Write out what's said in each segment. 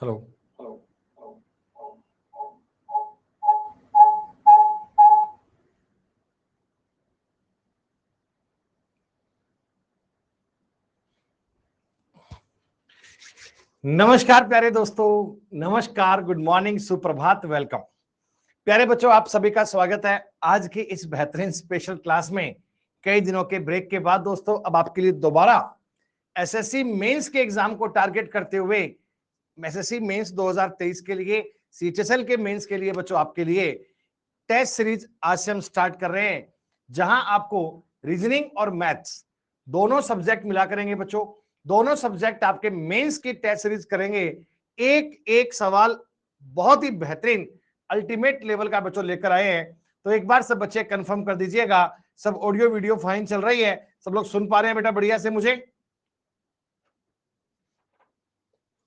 Hello. नमस्कार प्यारे दोस्तों, नमस्कार, गुड मॉर्निंग, सुप्रभात, वेलकम। प्यारे बच्चों, आप सभी का स्वागत है आज की इस बेहतरीन स्पेशल क्लास में। कई दिनों के ब्रेक के बाद दोस्तों अब आपके लिए दोबारा एसएससी मेंस के एग्जाम को टारगेट करते हुए एसएससी मेंस 2023 के लिए, सीएचएसएल के मेंस के लिए बच्चों आपके लिए टेस्ट सीरीज आज से हम स्टार्ट कर रहे हैं, जहां आपको रीजनिंग और मैथ्स दोनों सब्जेक्ट मिला करेंगे बच्चों। दोनों सब्जेक्ट आपके मेंस की टेस्ट सीरीज करेंगे। एक एक सवाल बहुत ही बेहतरीन अल्टीमेट लेवल का बच्चों लेकर आए हैं। तो एक बार सब बच्चे कंफर्म कर दीजिएगा, सब ऑडियो वीडियो फाइन चल रही है, सब लोग सुन पा रहे हैं बेटा बढ़िया से? मुझे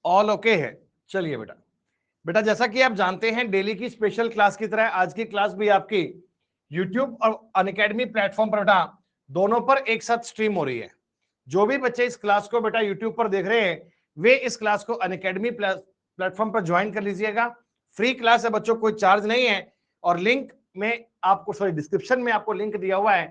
ऑल ओके है। चलिए बेटा, बेटा जैसा कि आप जानते हैं डेली की स्पेशल क्लास की तरह आज की क्लास भी आपकी यूट्यूब और अनअकैडमी प्लेटफॉर्म पर बेटा दोनों पर एक साथ स्ट्रीम हो रही है। जो भी बच्चे इस क्लास को बेटा यूट्यूब पर देख रहे हैं वे इस क्लास को अनअकैडमी प्लेटफॉर्म पर ज्वाइन कर लीजिएगा। फ्री क्लास है बच्चों, कोई चार्ज नहीं है। और लिंक में आपको, सॉरी डिस्क्रिप्शन में आपको लिंक दिया हुआ है।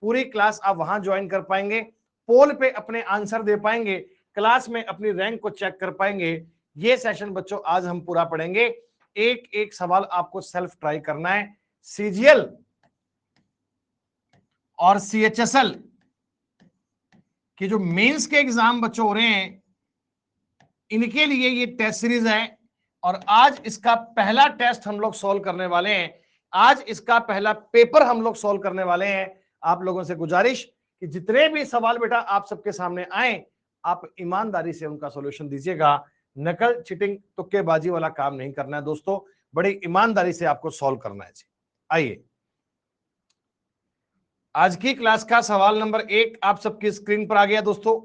पूरी क्लास आप वहां ज्वाइन कर पाएंगे, पोल पे अपने आंसर दे पाएंगे, क्लास में अपनी रैंक को चेक कर पाएंगे। ये सेशन बच्चों आज हम पूरा पढ़ेंगे। एक एक सवाल आपको सेल्फ ट्राई करना है। सीजीएल और सीएचएसएल कि जो मेंस के एग्जाम बच्चों हो रहे हैं इनके लिए ये टेस्ट सीरीज है। और आज इसका पहला टेस्ट हम लोग सॉल्व करने वाले हैं। आज इसका पहला पेपर हम लोग सॉल्व करने वाले हैं। आप लोगों से गुजारिश कि जितने भी सवाल बेटा आप सबके सामने आए आप ईमानदारी से उनका सॉल्यूशन दीजिएगा। नकल, चीटिंग, तुक्केबाजी वाला काम नहीं करना है दोस्तों, बड़ी ईमानदारी से आपको सॉल्व करना है जी। आइए, आज की क्लास का सवाल नंबर 1 आप सबकी स्क्रीन पर आ गया दोस्तों।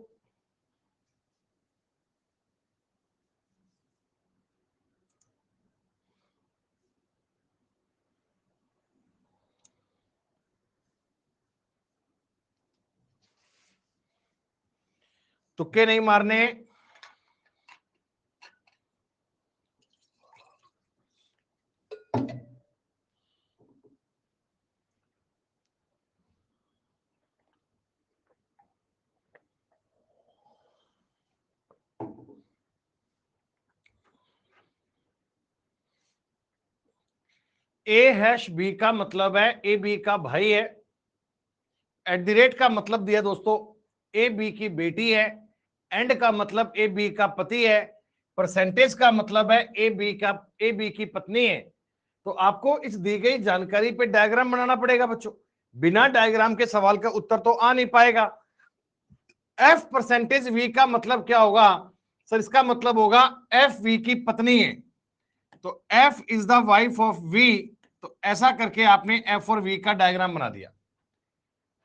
तुक्के नहीं मारने। ए हैश बी का मतलब है ए बी का भाई है। एट द रेट का मतलब दिया दोस्तों ए बी की बेटी है। एंड का मतलब ए बी का पति है। परसेंटेज का मतलब है ए बी की पत्नी है। तो आपको इस दी गई जानकारी पे डायग्राम बनाना पड़ेगा बच्चों। बिना डायग्राम के सवाल का उत्तर तो आ नहीं पाएगा। एफ परसेंटेज वी का मतलब क्या होगा सर? इसका मतलब होगा एफ वी की पत्नी है, तो F is the wife of V. तो ऐसा करके आपने एफ और वी का डायग्राम बना दिया।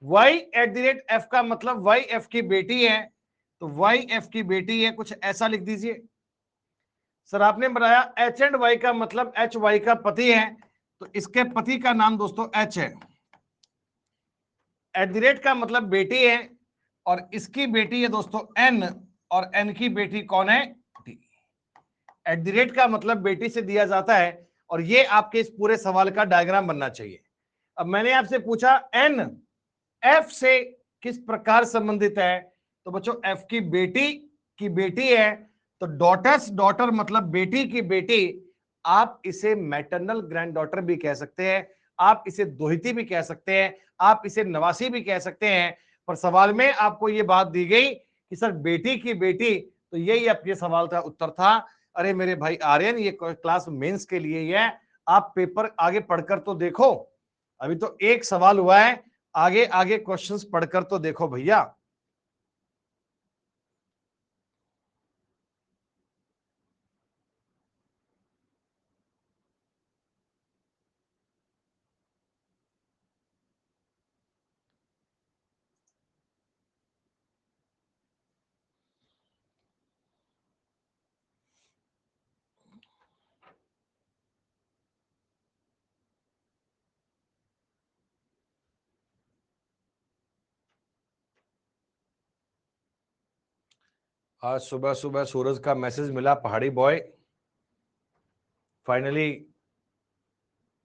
Y at the rate F का मतलब वाई एफ की बेटी है, तो वाई एफ की बेटी है, कुछ ऐसा लिख दीजिए। सर आपने बताया एच एंड वाई का मतलब एच वाई का पति है, तो इसके पति का नाम दोस्तों एच है। एट द रेट का मतलब बेटी है और इसकी बेटी है दोस्तों एन, और एन की बेटी कौन है? टी। एट द रेट का मतलब बेटी से दिया जाता है और ये आपके इस पूरे सवाल का डायग्राम बनना चाहिए। अब मैंने आपसे पूछा एन एफ से किस प्रकार संबंधित है, तो बच्चों एफ की बेटी है, तो डॉटर्स डॉटर मतलब बेटी की बेटी। आप इसे मैटरनल ग्रैंड डॉटर भी कह सकते हैं, आप इसे दोहिती भी कह सकते हैं, आप इसे नवासी भी कह सकते हैं। पर सवाल में आपको यह बात दी गई कि सर बेटी की बेटी, तो यही आपके सवाल का उत्तर था। अरे मेरे भाई आर्यन, ये क्लास मेंस के लिए ही है, आप पेपर आगे पढ़कर तो देखो। अभी तो एक सवाल हुआ है, आगे आगे क्वेश्चंस पढ़कर तो देखो भैया। आज सुबह सुबह सूरज का मैसेज मिला, पहाड़ी बॉय फाइनली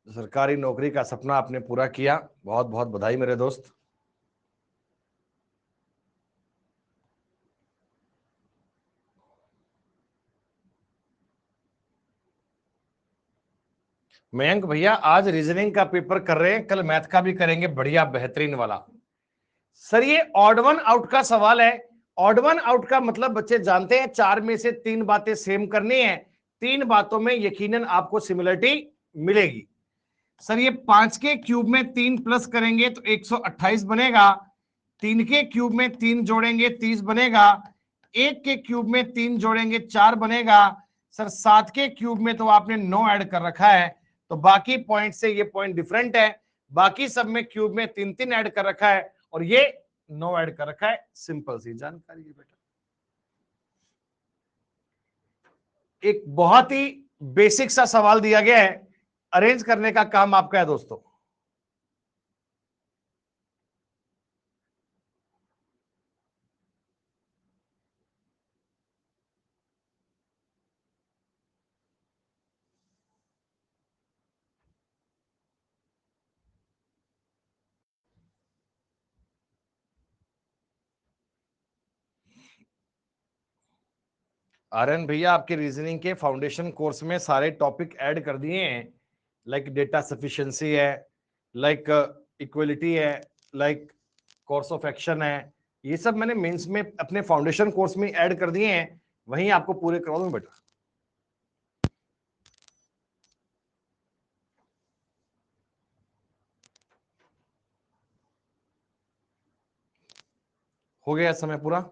सरकारी नौकरी का सपना आपने पूरा किया, बहुत बहुत बधाई मेरे दोस्त। मयंक भैया आज रीजनिंग का पेपर कर रहे हैं, कल मैथ का भी करेंगे, बढ़िया बेहतरीन वाला। सर ये ऑड वन आउट का सवाल है। ऑड वन आउट का मतलब बच्चे जानते हैं, 4 में से 3 बातें सेम करनी है, 3 बातों में यकीनन आपको सिमिलरिटी मिलेगी। सर ये 5 के क्यूब में 3 प्लस करेंगे तो 128 बनेगा, 3 के क्यूब में 3 जोड़ेंगे 30 बनेगा, 1 के क्यूब में 3 जोड़ेंगे 4 बनेगा। सर 7 के क्यूब में तो आपने 9 ऐड कर रखा है, तो बाकी पॉइंट से ये पॉइंट डिफरेंट है, बाकी सब में क्यूब में 3 ऐड कर रखा है और ये 9 ऐड कर रखा है। सिंपल सी जानकारी है बेटा, एक बहुत ही बेसिक सा सवाल दिया गया है, अरेंज करने का काम आपका है दोस्तों। आर्यन भैया आपके रीजनिंग के फाउंडेशन कोर्स में सारे टॉपिक ऐड कर दिए हैं, लाइक डेटा सफिशिएंसी है, लाइक इक्वलिटी है, लाइक कोर्स ऑफ एक्शन है, ये सब मैंने मेंस में अपने फाउंडेशन कोर्स में ऐड कर दिए हैं, वहीं आपको पूरे करवा दूं बेटा। हो गया समय पूरा।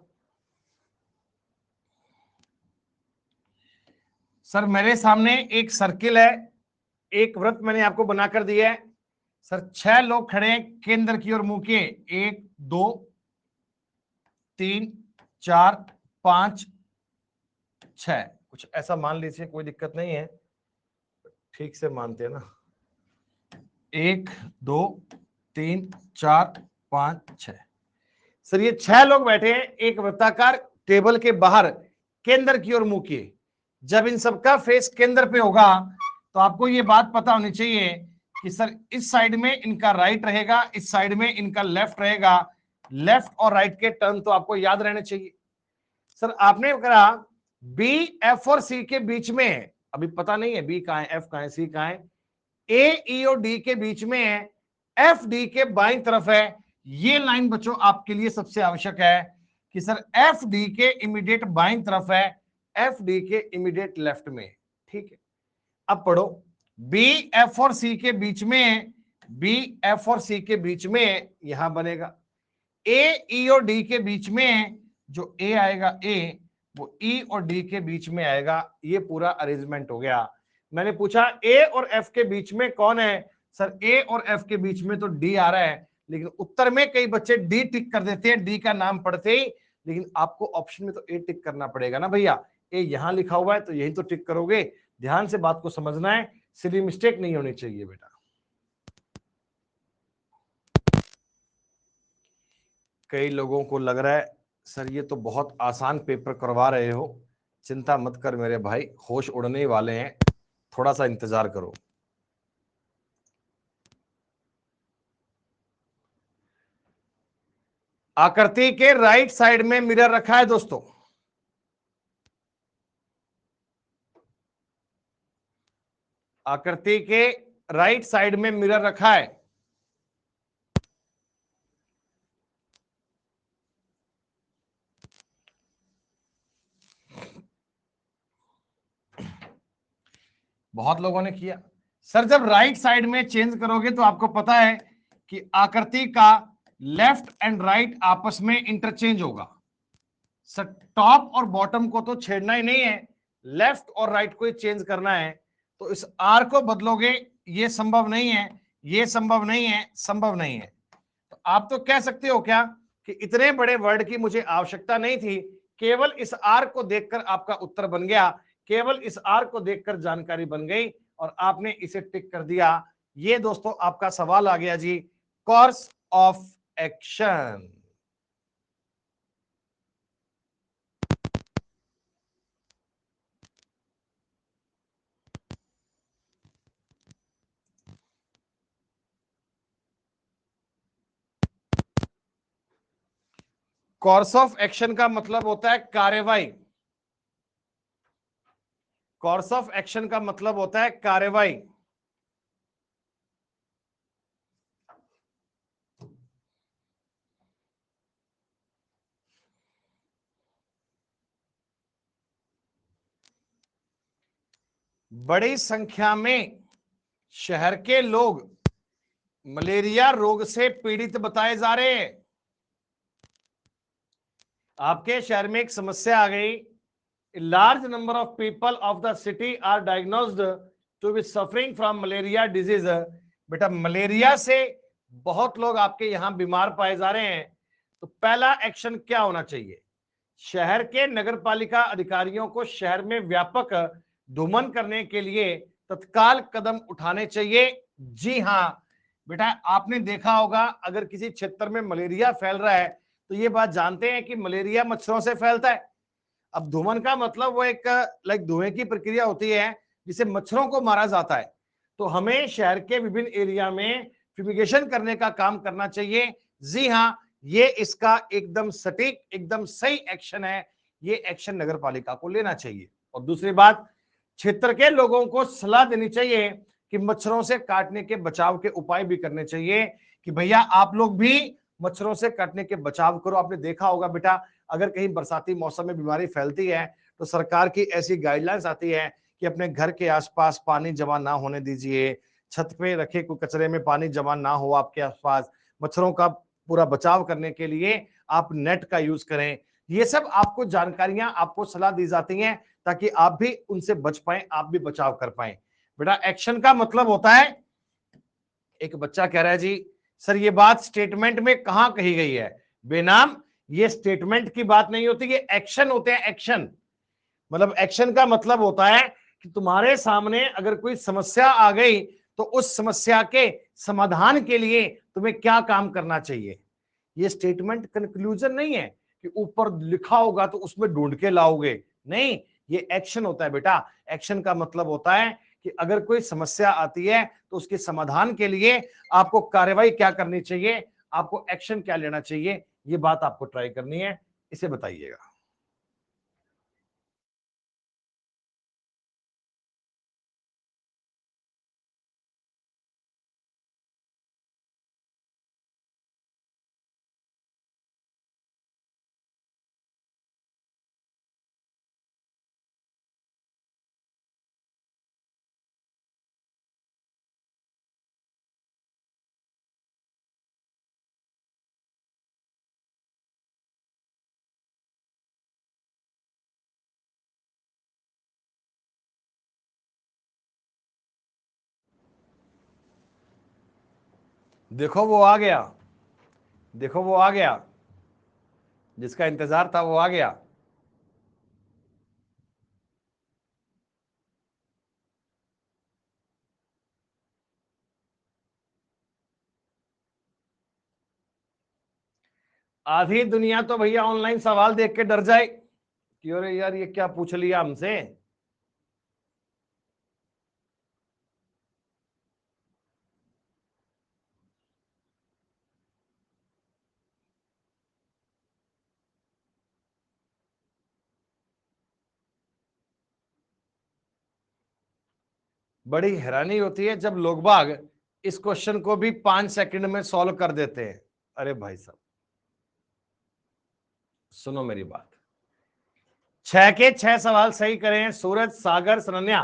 सर मेरे सामने एक सर्किल है, एक वृत्त मैंने आपको बनाकर दिया है। सर 6 लोग खड़े हैं केंद्र की ओर मुंह के, 1 2 3 4 5 6, कुछ ऐसा मान लीजिए, कोई दिक्कत नहीं है, ठीक से मानते हैं ना। 1 2 3 4 5 6। सर ये 6 लोग बैठे हैं एक वृत्ताकार टेबल के बाहर, केंद्र की ओर मुंह किए। जब इन सबका फेस केंद्र पे होगा तो आपको ये बात पता होनी चाहिए कि सर इस साइड में इनका राइट रहेगा, इस साइड में इनका लेफ्ट रहेगा। लेफ्ट और राइट के टर्म तो आपको याद रहने चाहिए। सर आपने कहा बी एफ और सी के बीच में है, अभी पता नहीं है बी कहां है, एफ कहां है, सी कहां है, ए ई और डी के बीच में है, एफ डी के बाईं तरफ है। ये लाइन बच्चों आपके लिए सबसे आवश्यक है कि सर एफ डी के इमीडिएट बाईं तरफ है, एफ डी के इमीडिएट लेफ्ट में, ठीक है। अब पढ़ो, बी एफ और सी के बीच में, बी एफ और सी के बीच में यहां बनेगा, ए ई और डी के बीच में जो ए आएगा ए, वो ई और डी के बीच में आएगा। ये पूरा अरेंजमेंट हो गया। मैंने पूछा ए और एफ के बीच में कौन है, सर ए और एफ के बीच में तो डी आ रहा है, लेकिन उत्तर में कई बच्चे डी टिक कर देते हैं डी का नाम पढ़ते ही, लेकिन आपको ऑप्शन में तो ए टिक करना पड़ेगा ना भैया। ए यहां लिखा हुआ है तो यही तो टिक करोगे। ध्यान से बात को समझना है, सिली मिस्टेक नहीं होनी चाहिए बेटा। कई लोगों को लग रहा है सर ये तो बहुत आसान पेपर करवा रहे हो, चिंता मत कर मेरे भाई, होश उड़ने वाले हैं, थोड़ा सा इंतजार करो। आकृति के राइट साइड में मिरर रखा है दोस्तों, आकृति के राइट साइड में मिरर रखा है। बहुत लोगों ने किया। सर जब राइट साइड में चेंज करोगे तो आपको पता है कि आकृति का लेफ्ट एंड राइट आपस में इंटरचेंज होगा। सर टॉप और बॉटम को तो छेड़ना ही नहीं है, लेफ्ट और राइट को ही चेंज करना है, तो इस आर को बदलोगे, ये संभव नहीं है, ये संभव नहीं है, संभव नहीं है। तो आप तो कह सकते हो क्या कि इतने बड़े वर्ड की मुझे आवश्यकता नहीं थी, केवल इस आर को देखकर आपका उत्तर बन गया, केवल इस आर को देखकर जानकारी बन गई और आपने इसे टिक कर दिया। ये दोस्तों आपका सवाल आ गया जी, course of action. Course of action का मतलब होता है कार्यवाही। कोर्स ऑफ एक्शन का मतलब होता है कार्यवाही। बड़ी संख्या में शहर के लोग मलेरिया रोग से पीड़ित बताए जा रहे हैं। आपके शहर में एक समस्या आ गई, large number of people of the city are diagnosed to be suffering from malaria disease. बेटा मलेरिया से बहुत लोग आपके यहां बीमार पाए जा रहे हैं, तो पहला एक्शन क्या होना चाहिए? शहर के नगर पालिका अधिकारियों को शहर में व्यापक धूमन करने के लिए तत्काल कदम उठाने चाहिए। जी हाँ बेटा, आपने देखा होगा अगर किसी क्षेत्र में मलेरिया फैल रहा है तो ये बात जानते हैं कि मलेरिया मच्छरों से फैलता है। अब धूमन का मतलब वो एक लाइक धुएं की प्रक्रिया होती है जिसे मच्छरों को मारा जाता है। तो हमें शहर के विभिन्न एरिया में फ्यूमिगेशन करने का काम करना चाहिए। जी हाँ, ये इसका एकदम सटीक एकदम सही एक्शन है। ये एक्शन नगर पालिका को लेना चाहिए। और दूसरी बात, क्षेत्र के लोगों को सलाह देनी चाहिए कि मच्छरों से काटने के बचाव के उपाय भी करने चाहिए कि भैया आप लोग भी मच्छरों से काटने के बचाव करो। आपने देखा होगा बेटा, अगर कहीं बरसाती मौसम में बीमारी फैलती है तो सरकार की ऐसी गाइडलाइंस आती है कि अपने घर के आसपास पानी जमा ना होने दीजिए, छत पे रखे कोई कचरे में पानी जमा ना हो आपके आसपास। मच्छरों का पूरा बचाव करने के लिए आप नेट का यूज करें। ये सब आपको जानकारियां, आपको सलाह दी जाती हैं ताकि आप भी उनसे बच पाए, आप भी बचाव कर पाए। बेटा एक्शन का मतलब होता है, एक बच्चा कह रहा है जी सर ये बात स्टेटमेंट में कहां कही गई है? बेनाम, ये स्टेटमेंट की बात नहीं होती, ये एक्शन होते हैं। एक्शन मतलब एक्शन का मतलब होता है कि तुम्हारे सामने अगर कोई समस्या आ गई तो उस समस्या के समाधान के लिए तुम्हें क्या काम करना चाहिए। ये स्टेटमेंट कंक्लूजन नहीं है कि ऊपर लिखा होगा तो उसमें ढूंढ के लाओगे, नहीं, ये एक्शन होता है बेटा। एक्शन का मतलब होता है कि अगर कोई समस्या आती है तो उसके समाधान के लिए आपको कार्रवाई क्या करनी चाहिए, आपको एक्शन क्या लेना चाहिए, ये बात आपको ट्राई करनी है। इसे बताइएगा। देखो वो आ गया, देखो वो आ गया, जिसका इंतजार था वो आ गया। आधी दुनिया तो भैया ऑनलाइन सवाल देख के डर जाए कि अरे यार ये क्या पूछ लिया हमसे। बड़ी हैरानी होती है जब लोग बाग इस क्वेश्चन को भी 5 सेकंड में सॉल्व कर देते हैं। अरे भाई साहब सुनो मेरी बात, 6 के 6 सवाल सही करें सूरज, सागर, सनन्या,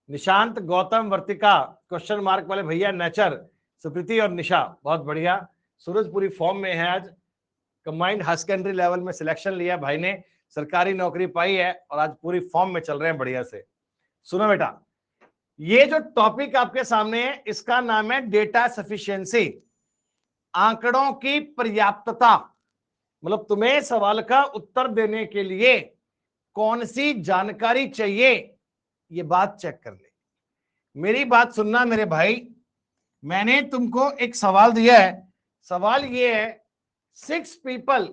निशांत, गौतम, वर्तिका, क्वेश्चन मार्क वाले भैया, नेचर, सुकृति और निशा। बहुत बढ़िया, सूरज पूरी फॉर्म में है। आज कंबाइंड हाई सेकेंडरी लेवल में सिलेक्शन लिया भाई ने, सरकारी नौकरी पाई है और आज पूरी फॉर्म में चल रहे हैं बढ़िया से। सुनो बेटा, ये जो टॉपिक आपके सामने है इसका नाम है डेटा सफिशिएंसी, आंकड़ों की पर्याप्तता। मतलब तुम्हें सवाल का उत्तर देने के लिए कौन सी जानकारी चाहिए, ये बात चेक कर ले। मेरी बात सुनना मेरे भाई, मैंने तुमको एक सवाल दिया है। सवाल ये है, 6 people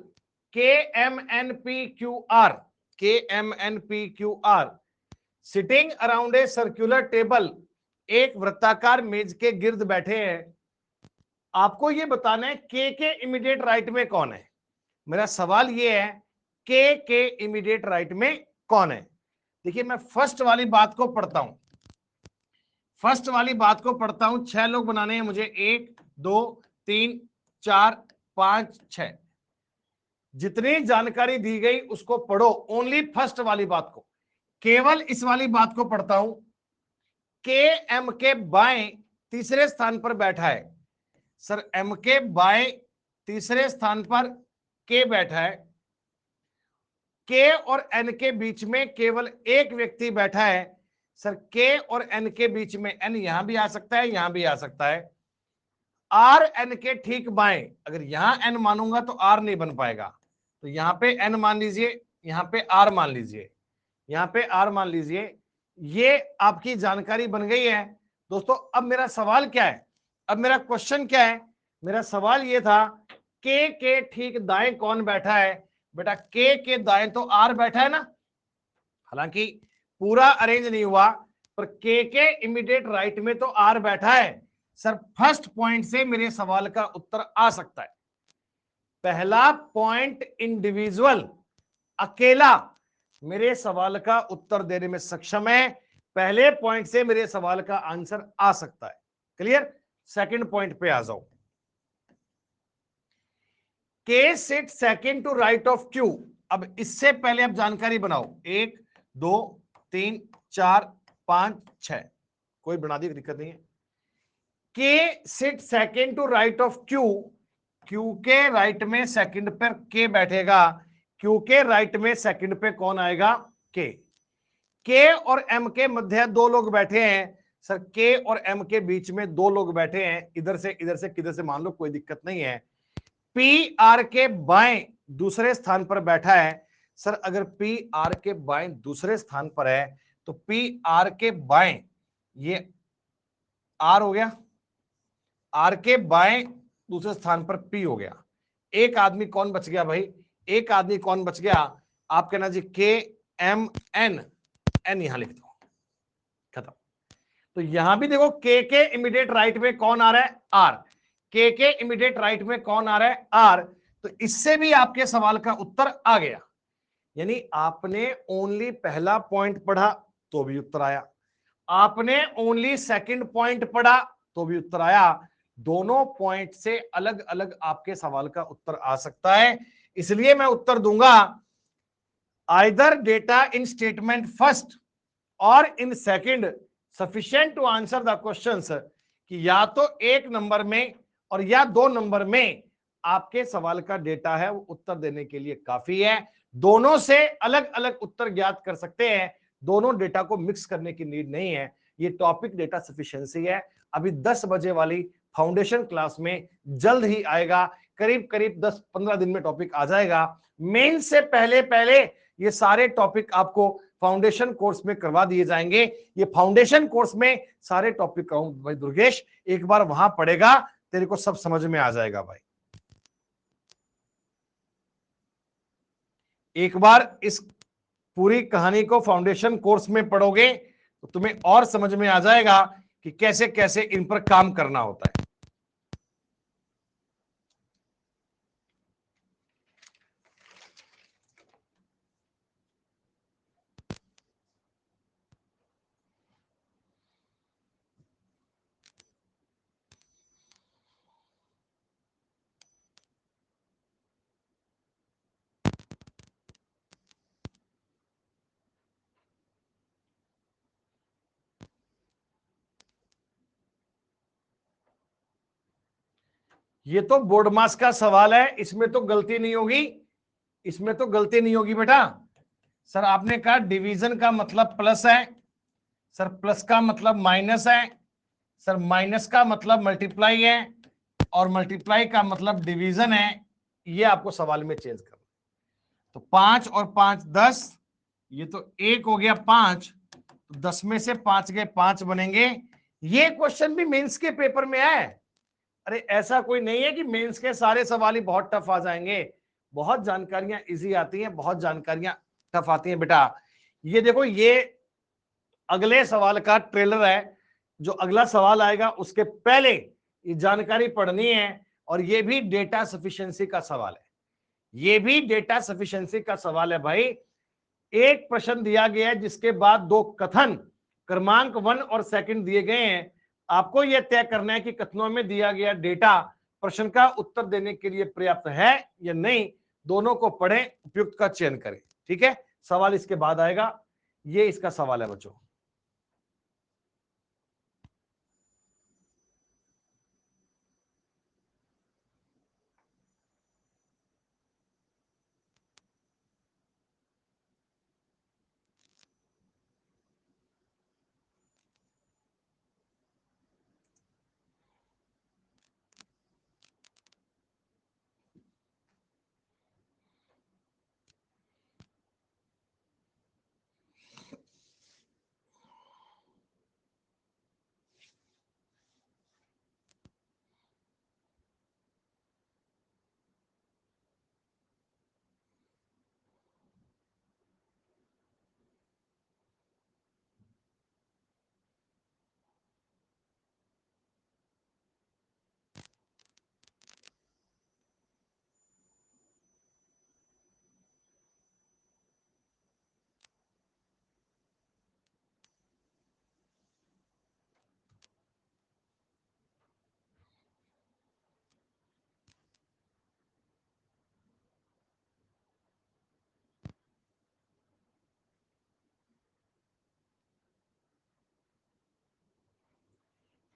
KMNPQR, KMNPQR sitting around a circular table, एक वृत्ताकार मेज के गिर्द बैठे हैं। आपको ये बताना है के इमीडिएट राइट में कौन है। मेरा सवाल ये है के इमीडिएट राइट में कौन है। देखिए मैं फर्स्ट वाली बात को पढ़ता हूं, फर्स्ट वाली बात को पढ़ता हूं। 6 लोग बनाने हैं मुझे, 1 2 3 4 5 6। जितनी जानकारी दी गई उसको पढ़ो, ओनली फर्स्ट वाली बात को, केवल इस वाली बात को पढ़ता हूं। के एम के बाएं तीसरे स्थान पर बैठा है। सर एम के बाएं तीसरे स्थान पर के बैठा है। के और एन के बीच में केवल एक व्यक्ति बैठा है। सर के और एन के बीच में एन यहां भी आ सकता है, यहां भी आ सकता है। आर एन के ठीक बाएं, अगर यहां एन मानूंगा तो आर नहीं बन पाएगा, तो यहां पे एन मान लीजिए, यहां पे आर मान लीजिए, यहां पे आर मान लीजिए। ये आपकी जानकारी बन गई है दोस्तों। अब मेरा सवाल क्या है, अब मेरा क्वेश्चन क्या है? मेरा सवाल ये था के ठीक दाएं कौन बैठा है? बेटा के दाएं तो आर बैठा है ना, हालांकि पूरा अरेंज नहीं हुआ, पर के इमीडिएट राइट में तो आर बैठा है। सर फर्स्ट पॉइंट से मेरे सवाल का उत्तर आ सकता है। पहला पॉइंट इंडिविजुअल अकेला मेरे सवाल का उत्तर देने में सक्षम है। पहले पॉइंट से मेरे सवाल का आंसर आ सकता है। क्लियर? सेकंड पॉइंट पे आ जाओ। K sit second to right of Q. अब इससे पहले आप जानकारी बनाओ, 1 2 3 4 5 6, कोई बना दी, दिक्कत नहीं है। K sit second to right of Q, Q के राइट में सेकंड पर के बैठेगा, क्यू के राइट में सेकंड पे कौन आएगा? के और एम के मध्य 2 लोग बैठे हैं। सर के और एम के बीच में 2 लोग बैठे हैं, इधर से किधर से मान लो, कोई दिक्कत नहीं है। पी आर के बाएं दूसरे स्थान पर बैठा है। सर अगर पी आर के बाएं दूसरे स्थान पर है तो पी आर के बाएं, ये आर हो गया, आर के बाएं दूसरे स्थान पर पी हो गया। एक आदमी कौन बच गया भाई? एक आदमी कौन बच गया? आप कहना जी के एम एन, एन यहां लिख दो, खत्म। तो यहां भी देखो के इमीडिएट राइट में कौन आ रहा है? आर। के इमीडिएट राइट में कौन आ रहा है? आर। तो इससे भी आपके सवाल का उत्तर आ गया। यानी आपने ओनली पहला पॉइंट पढ़ा तो भी उत्तर आया, आपने ओनली सेकंड पॉइंट पढ़ा तो भी उत्तर आया। दोनों पॉइंट से अलग अलग आपके सवाल का उत्तर आ सकता है। इसलिए मैं उत्तर दूंगा either data in statement first और in second sufficient to answer the questions, कि या तो 1 नंबर में और या 2 नंबर में आपके सवाल का डेटा है वो उत्तर देने के लिए काफी है। दोनों से अलग अलग उत्तर ज्ञात कर सकते हैं, दोनों डेटा को मिक्स करने की नीड नहीं है। ये टॉपिक डेटा सफिशिएंसी है। अभी 10 बजे वाली फाउंडेशन क्लास में जल्द ही आएगा, करीब करीब 10-15 दिन में टॉपिक आ जाएगा। मेन से पहले पहले ये सारे टॉपिक आपको फाउंडेशन कोर्स में करवा दिए जाएंगे। ये फाउंडेशन कोर्स में सारे टॉपिक कहूं भाई दुर्गेश, एक बार वहां पढ़ेगा तेरे को सब समझ में आ जाएगा भाई। एक बार इस पूरी कहानी को फाउंडेशन कोर्स में पढ़ोगे तो तुम्हें और समझ में आ जाएगा कि कैसे कैसे इन पर काम करना होता है। ये तो बोर्ड मास का सवाल है, इसमें तो गलती नहीं होगी, इसमें तो गलती नहीं होगी बेटा। सर आपने कहा डिवीजन का मतलब प्लस है, सर प्लस का मतलब माइनस है, सर माइनस का मतलब मल्टीप्लाई है, और मल्टीप्लाई का मतलब डिवीजन है। ये आपको सवाल में चेंज करना। तो 5 और 5 10, ये तो 1 हो गया 5, तो 10 में से 5 गए 5 बनेंगे। ये क्वेश्चन भी मेंस के पेपर में है। अरे ऐसा कोई नहीं है कि मेंस के सारे सवाल ही बहुत टफ आ जाएंगे, बहुत जानकारियां इजी आती हैं, बहुत जानकारियां टफ आती हैं बेटा। ये देखो, ये अगले सवाल का ट्रेलर है, जो अगला सवाल आएगा उसके पहले ये जानकारी पढ़नी है, और ये भी डेटा सफिशिएंसी का सवाल है। ये भी डेटा सफिशिएंसी का सवाल है भाई। एक प्रश्न दिया गया है जिसके बाद दो कथन क्रमांक 1 और 2 दिए गए हैं। आपको यह तय करना है कि कथनों में दिया गया डेटा प्रश्न का उत्तर देने के लिए पर्याप्त है या नहीं। दोनों को पढ़ें, उपयुक्त का चयन करें। ठीक है, सवाल इसके बाद आएगा। ये इसका सवाल है बच्चों।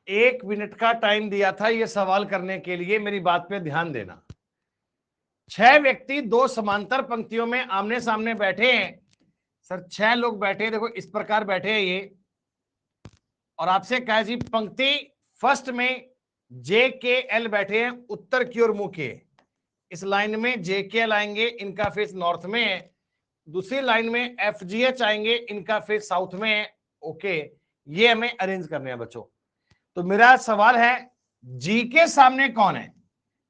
एक मिनट का टाइम दिया था यह सवाल करने के लिए, मेरी बात पे ध्यान देना। 6 व्यक्ति 2 समांतर पंक्तियों में आमने सामने बैठे हैं। सर 6 लोग बैठे हैं, देखो इस प्रकार बैठे हैं ये, और आपसे कहा जी पंक्ति फर्स्ट में जे के एल बैठे हैं उत्तर की ओर मुंह के। इस लाइन में जे के एल आएंगे, इनका फेस नॉर्थ में है। दूसरी लाइन में एफ जी एच आएंगे, इनका फेस साउथ में है। ओके, ये हमें अरेंज करने हैं बच्चों। तो मेरा सवाल है जी के सामने कौन है।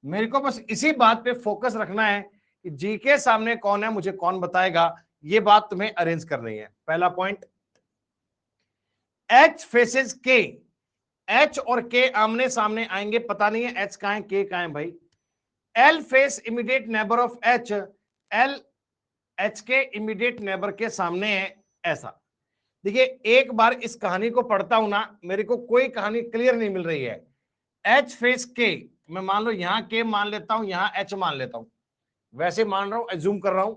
मेरे को बस इसी बात पे फोकस रखना है कि जी के सामने कौन है, मुझे कौन बताएगा। ये बात तुम्हें अरेंज करनी है। पहला पॉइंट, एच फेसेस के। एच और के आमने सामने आएंगे, पता नहीं है एच कहां है के कहां है भाई। L face immediate neighbour of H, L H के इमीडिएट नेबर के सामने है। ऐसा देखिए, एक बार इस कहानी को पढ़ता हूं ना, मेरे को कोई कहानी क्लियर नहीं मिल रही है। एच फेस के, मैं मान लो यहां के मान लेता हूं, यहां एच मान लेता हूं, वैसे मान रहा हूं, एज्यूम कर रहा हूं।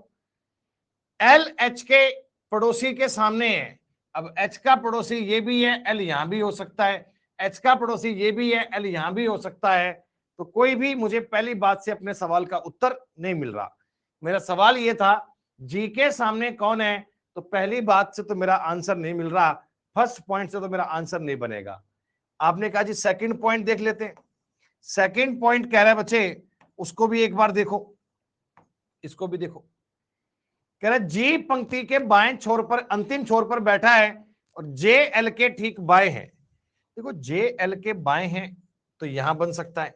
एल एच के पड़ोसी के सामने है। अब एच का पड़ोसी ये भी है, एल यहां भी हो सकता है। एच का पड़ोसी ये भी है, एल यहां भी हो सकता है। तो कोई भी मुझे पहली बात से अपने सवाल का उत्तर नहीं मिल रहा। मेरा सवाल ये था जी के सामने कौन है, तो पहली बात से तो मेरा आंसर नहीं मिल रहा। फर्स्ट पॉइंट से तो मेरा आंसर नहीं बनेगा। आपने कहा जी सेकंड पॉइंट देख लेते हैं। सेकंड पॉइंट कह रहा है बच्चे, उसको भी एक बार देखो, इसको भी देखो। कह रहा है जी पंक्ति के बाएं छोर पर, अंतिम छोर पर बैठा है और जे एल के ठीक बाएं है। देखो जे एल के बाएं हैं तो यहां बन सकता है,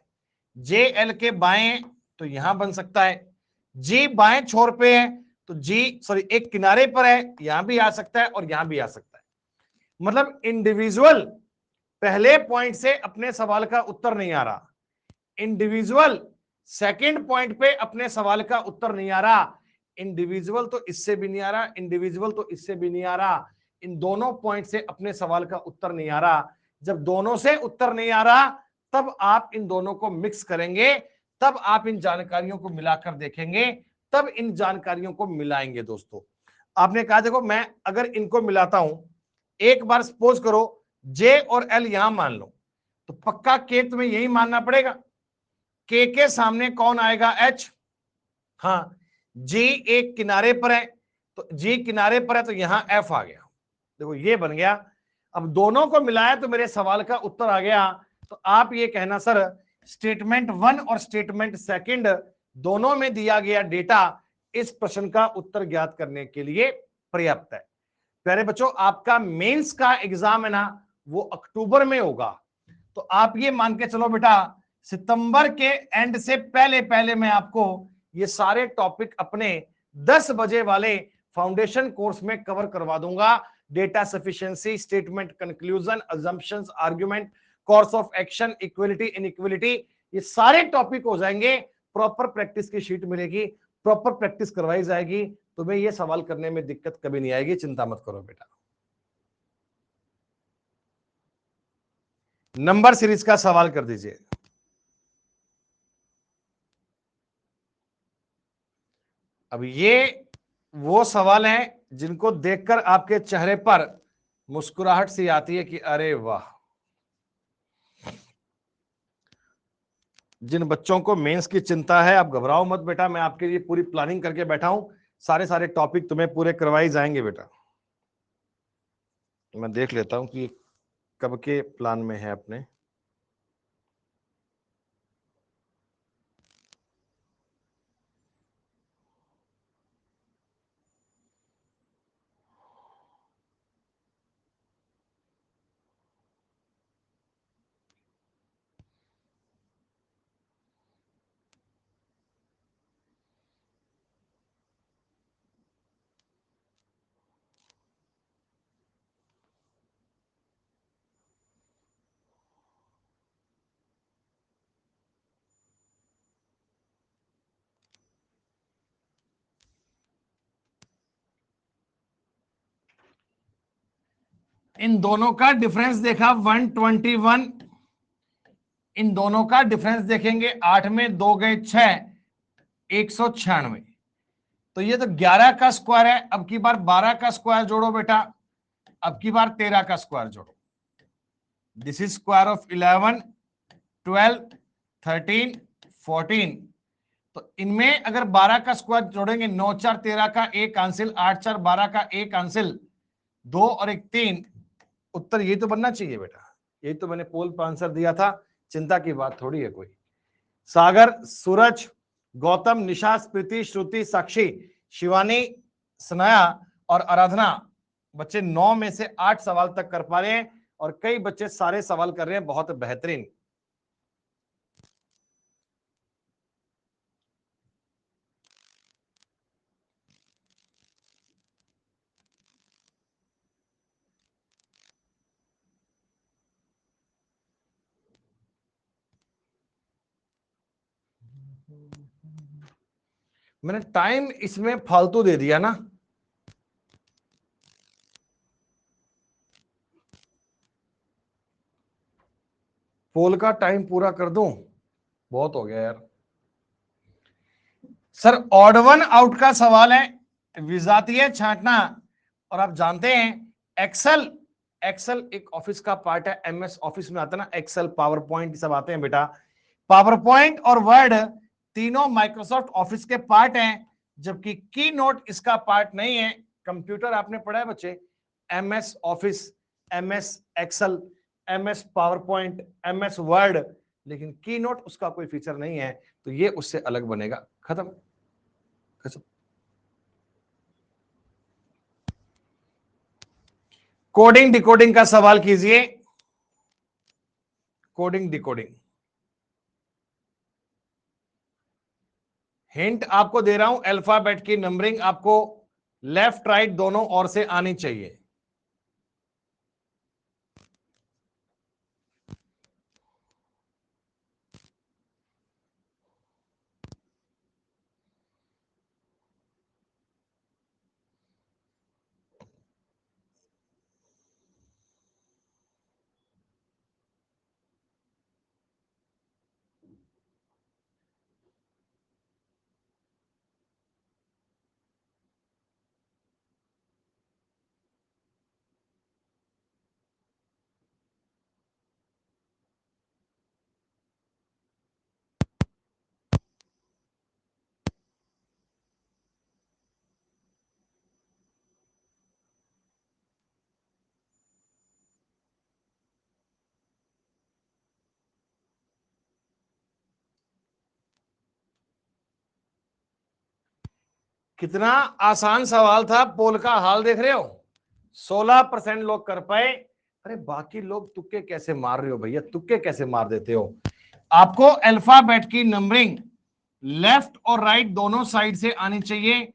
जे एल के बाएं तो यहां बन सकता है। जी बाएं छोर पे है तो जी सॉरी एक किनारे पर है, यहां भी आ सकता है और यहां भी आ सकता है। मतलब इंडिविजुअल पहले पॉइंट से अपने सवाल का उत्तर नहीं आ रहा, इंडिविजुअल सेकंड पॉइंट पे अपने सवाल का उत्तर नहीं आ रहा, इंडिविजुअल तो इससे भी नहीं आ रहा, इंडिविजुअल तो इससे भी नहीं आ रहा। इन दोनों पॉइंट से अपने सवाल का उत्तर नहीं आ रहा। जब दोनों से उत्तर नहीं आ रहा, तब आप इन दोनों को मिक्स करेंगे, तब आप इन जानकारियों को मिलाकर देखेंगे, तब इन जानकारियों को मिलाएंगे। दोस्तों आपने कहा देखो मैं अगर इनको मिलाता हूं, एक बार सपोज करो जे और एल यहां मान लो, तो पक्का के तुम्हें यही मानना पड़ेगा। के सामने कौन आएगा, एच। हाँ, जी एक किनारे पर है तो जी किनारे पर है तो यहां एफ आ गया। देखो ये बन गया। अब दोनों को मिलाया तो मेरे सवाल का उत्तर आ गया। तो आप ये कहना सर स्टेटमेंट 1 और स्टेटमेंट 2 दोनों में दिया गया डेटा इस प्रश्न का उत्तर ज्ञात करने के लिए पर्याप्त है। प्यारे बच्चों, आपका मेंस का एग्जाम है ना, वो अक्टूबर में होगा। तो आप ये मान के चलो बेटा, सितंबर के एंड से पहले पहले मैं आपको ये सारे टॉपिक अपने 10 बजे वाले फाउंडेशन कोर्स में कवर करवा दूंगा। Data sufficiency, statement conclusion, assumptions, argument, course of action, equality, inequality, ये सारे टॉपिक हो जाएंगे। प्रॉपर प्रैक्टिस की शीट मिलेगी, प्रॉपर प्रैक्टिस करवाई जाएगी, तुम्हें ये सवाल करने में दिक्कत कभी नहीं आएगी, चिंता मत करो बेटा। नंबर सीरीज का सवाल कर दीजिए। अब ये वो सवाल हैं जिनको देखकर आपके चेहरे पर मुस्कुराहट सी आती है कि अरे वाह। जिन बच्चों को मेंस की चिंता है, आप घबराओ मत बेटा, मैं आपके लिए पूरी प्लानिंग करके बैठा हूं, सारे सारे टॉपिक तुम्हें पूरे करवाए जाएंगे बेटा। मैं देख लेता हूं कि कब के प्लान में है अपने। इन दोनों का डिफरेंस देखा 121, इन दोनों का डिफरेंस देखेंगे 8 में 2 गए 6, 196। तो ये तो 11 का स्क्वायर है, अब की बार 12 का स्क्वायर जोड़ो बेटा, अब की बार 13 का स्क्वायर जोड़ो। This is square of 11, 12, 13, 14। तो इनमें अगर 12 का स्क्वायर जोड़ेंगे, 9 4 13 का एक कैंसिल, 8 4 12 का एक कैंसिल, 2 और 1 3। उत्तर यही तो बनना चाहिए बेटा, यही तो मैंने पोल पर आंसर दिया था, चिंता की बात थोड़ी है कोई। सागर, सूरज, गौतम, निशा, स्मृति, श्रुति, साक्षी, शिवानी, सनाया और आराधना, बच्चे 9 में से 8 सवाल तक कर पा रहे हैं और कई बच्चे सारे सवाल कर रहे हैं, बहुत बेहतरीन। मैंने टाइम इसमें फालतू दे दिया ना, पोल का टाइम पूरा कर दूं, बहुत हो गया यार। सर ऑड वन आउट का सवाल है, विजातीय छांटना, और आप जानते हैं एक्सेल, एक्सेल एक ऑफिस का पार्ट है, एमएस ऑफिस में आता है ना एक्सेल, पावर पॉइंट सब आते हैं बेटा। पावर पॉइंट और वर्ड तीनों माइक्रोसॉफ्ट ऑफिस के पार्ट हैं, जबकि की नोट इसका पार्ट नहीं है। कंप्यूटर आपने पढ़ा है बच्चे, MS Office, MS Excel, MS PowerPoint, MS Word, लेकिन की नोट उसका कोई फीचर नहीं है, तो ये उससे अलग बनेगा। खत्म खत्म। कोडिंग डिकोडिंग का सवाल कीजिए, कोडिंग डिकोडिंग। हिंट आपको दे रहा हूं, अल्फाबेट की नंबरिंग आपको लेफ्ट राइट दोनों ओर से आनी चाहिए। कितना आसान सवाल था, पोल का हाल देख रहे हो, 16% लोग कर पाए। अरे बाकी लोग तुक्के कैसे मार रहे हो भैया, तुक्के कैसे मार देते हो। आपको अल्फाबेट की नंबरिंग लेफ्ट और राइट दोनों साइड से आनी चाहिए।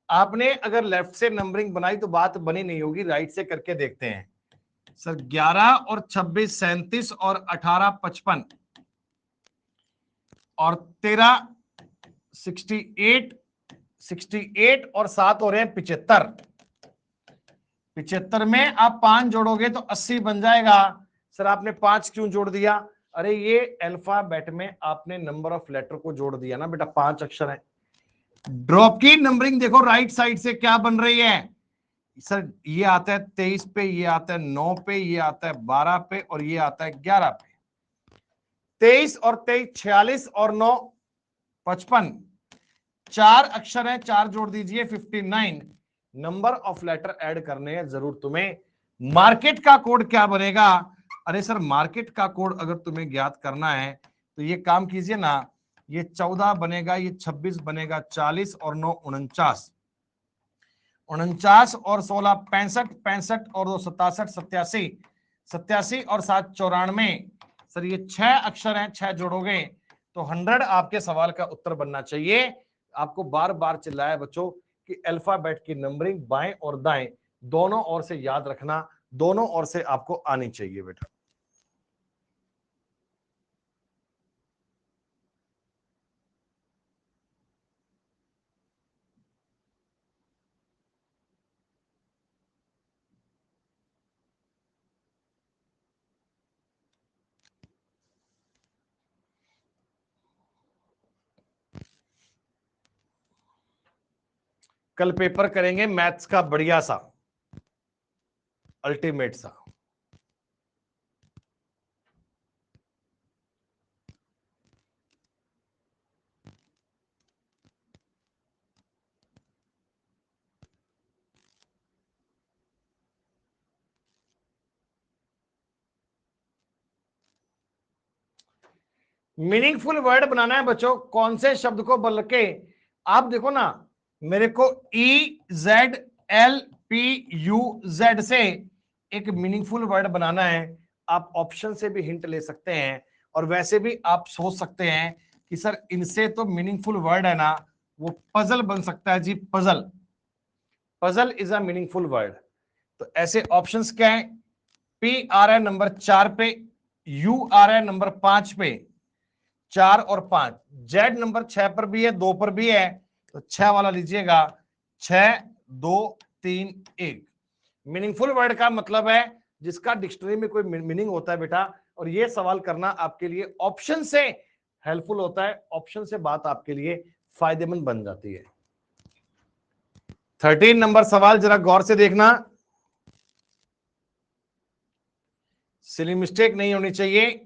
आपने अगर लेफ्ट से नंबरिंग बनाई तो बात बनी नहीं होगी, राइट से करके देखते हैं। सर 11 और 26 37 और 18 55 और 13 68 68 और 7 हो रहे हैं 75। 75 में आप 5 जोड़ोगे तो 80 बन जाएगा। सर आपने 5 क्यों जोड़ दिया? अरे ये अल्फाबेट में आपने नंबर ऑफ लेटर को जोड़ दिया ना बेटा, 5 अक्षर है। ड्रॉप की नंबरिंग देखो राइट साइड से क्या बन रही है सर, ये आता है 23 पे, ये आता है 9 पे, ये आता है 12 पे और ये आता है 11 पे। 23 और 23 46 और 9 55, 4 अक्षर है, 4 जोड़ दीजिए 59 नंबर ऑफ लेटर ऐड करने हैं जरूर तुम्हें। मार्केट का कोड क्या बनेगा? अरे सर मार्केट का कोड अगर तुम्हें ज्ञात करना है तो ये काम कीजिए ना, ये 14 बनेगा, ये 26 बनेगा, 40 और 9 49, 49 और 16 65, 65 और 2 67, 87, 87 और 7 94। सर ये 6 अक्षर हैं, 6 जोड़ोगे तो 100 आपके सवाल का उत्तर बनना चाहिए। आपको बार बार चिल्लाया बच्चों कि अल्फाबेट की नंबरिंग बाएं और दाएं दोनों ओर से याद रखना, दोनों ओर से आपको आनी चाहिए बेटा। कल पेपर करेंगे मैथ्स का बढ़िया सा, अल्टीमेट सा। मीनिंगफुल वर्ड बनाना है बच्चों, कौन से शब्द को बोल के आप देखो ना, मेरे को EZLPUZ से एक मीनिंगफुल वर्ड बनाना है। आप ऑप्शन से भी हिंट ले सकते हैं और वैसे भी आप सोच सकते हैं कि सर इनसे तो मीनिंगफुल वर्ड है ना वो पजल बन सकता है जी, puzzle. Puzzle is a meaningful word. तो ऐसे ऑप्शंस क्या है? P आ रहा है नंबर 4 पे, U आ रहा है नंबर 5 पे, 4 और 5, जेड नंबर 6 पर भी है, 2 पर भी है, तो 6 वाला लीजिएगा। 6 2 3 1 मीनिंगफुल वर्ड का मतलब है जिसका डिक्शनरी में कोई मीनिंग होता है बेटा, और ये सवाल करना आपके लिए ऑप्शन से हेल्पफुल होता है, ऑप्शन से बात आपके लिए फायदेमंद बन जाती है। 13 नंबर सवाल जरा गौर से देखना, सिली मिस्टेक नहीं होनी चाहिए।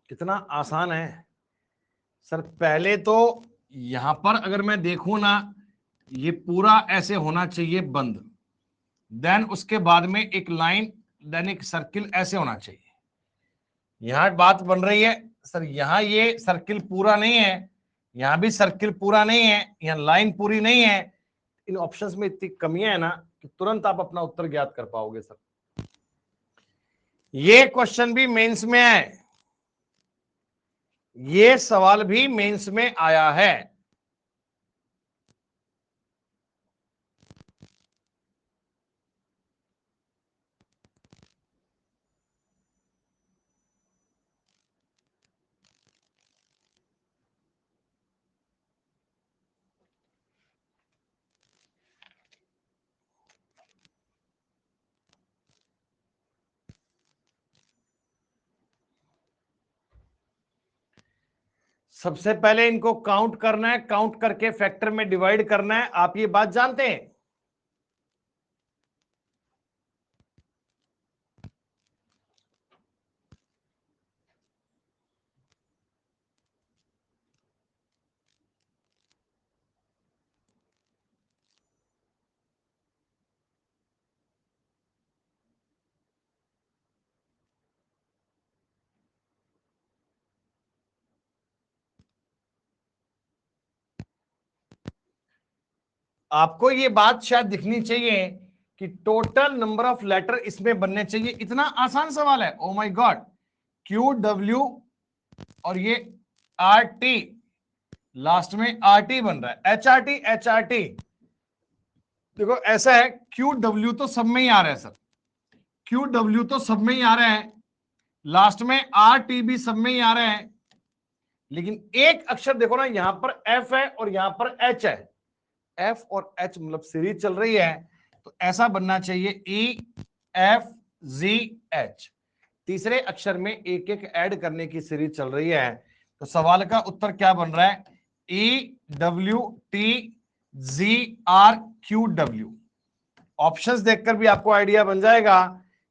कितना आसान है सर। पहले तो यहां पर अगर मैं देखूं ना, ये पूरा ऐसे होना चाहिए बंद, देन उसके बाद में एक लाइन, देन एक सर्किल ऐसे होना चाहिए। यहां बात बन रही है सर, यहां ये सर्किल पूरा नहीं है, यहां भी सर्किल पूरा नहीं है, यहां लाइन पूरी नहीं है। इन ऑप्शंस में इतनी कमियां है ना कि तुरंत आप अपना उत्तर ज्ञात कर पाओगे सर। ये क्वेश्चन भी मेंस में है, ये सवाल भी मेंस में आया है। सबसे पहले इनको काउंट करना है, काउंट करके फैक्टर में डिवाइड करना है। आप ये बात जानते हैं? आपको ये बात शायद दिखनी चाहिए कि टोटल नंबर ऑफ लेटर इसमें बनने चाहिए। इतना आसान सवाल है, oh my God. Q W और ये आर टी, लास्ट में आर टी बन रहा है, H R T H R T. देखो ऐसा है, क्यू डब्ल्यू तो सब में ही आ रहा है सर, क्यू डब्ल्यू तो सब में ही आ रहा है, लास्ट में आर टी भी सब में ही आ रहा है, लेकिन एक अक्षर देखो ना, यहां पर एफ है और यहां पर एच है। एफ और एच मतलब सीरीज चल रही है, तो ऐसा बनना चाहिए ई एफ जी एच। तीसरे अक्षर में एक एक ऐड करने की सीरीज चल रही है, तो सवाल का उत्तर क्या बन रहा है, E W T G R Q W. Options देखकर भी आपको आइडिया बन जाएगा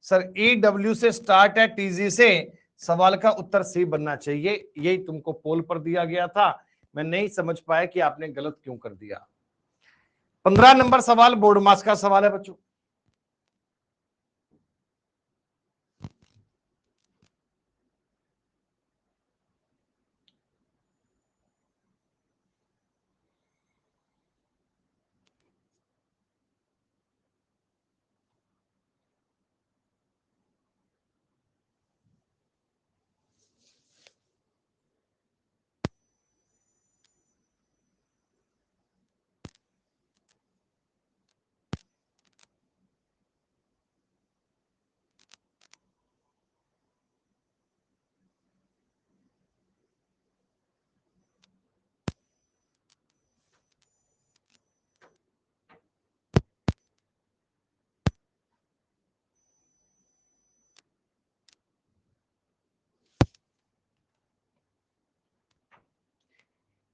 सर, ई डब्ल्यू से स्टार्ट है, टीजी से, सवाल का उत्तर सी बनना चाहिए। यही तुमको पोल पर दिया गया था, मैं नहीं समझ पाया कि आपने गलत क्यों कर दिया। 15 नंबर सवाल बोर्ड मास का सवाल है बच्चों।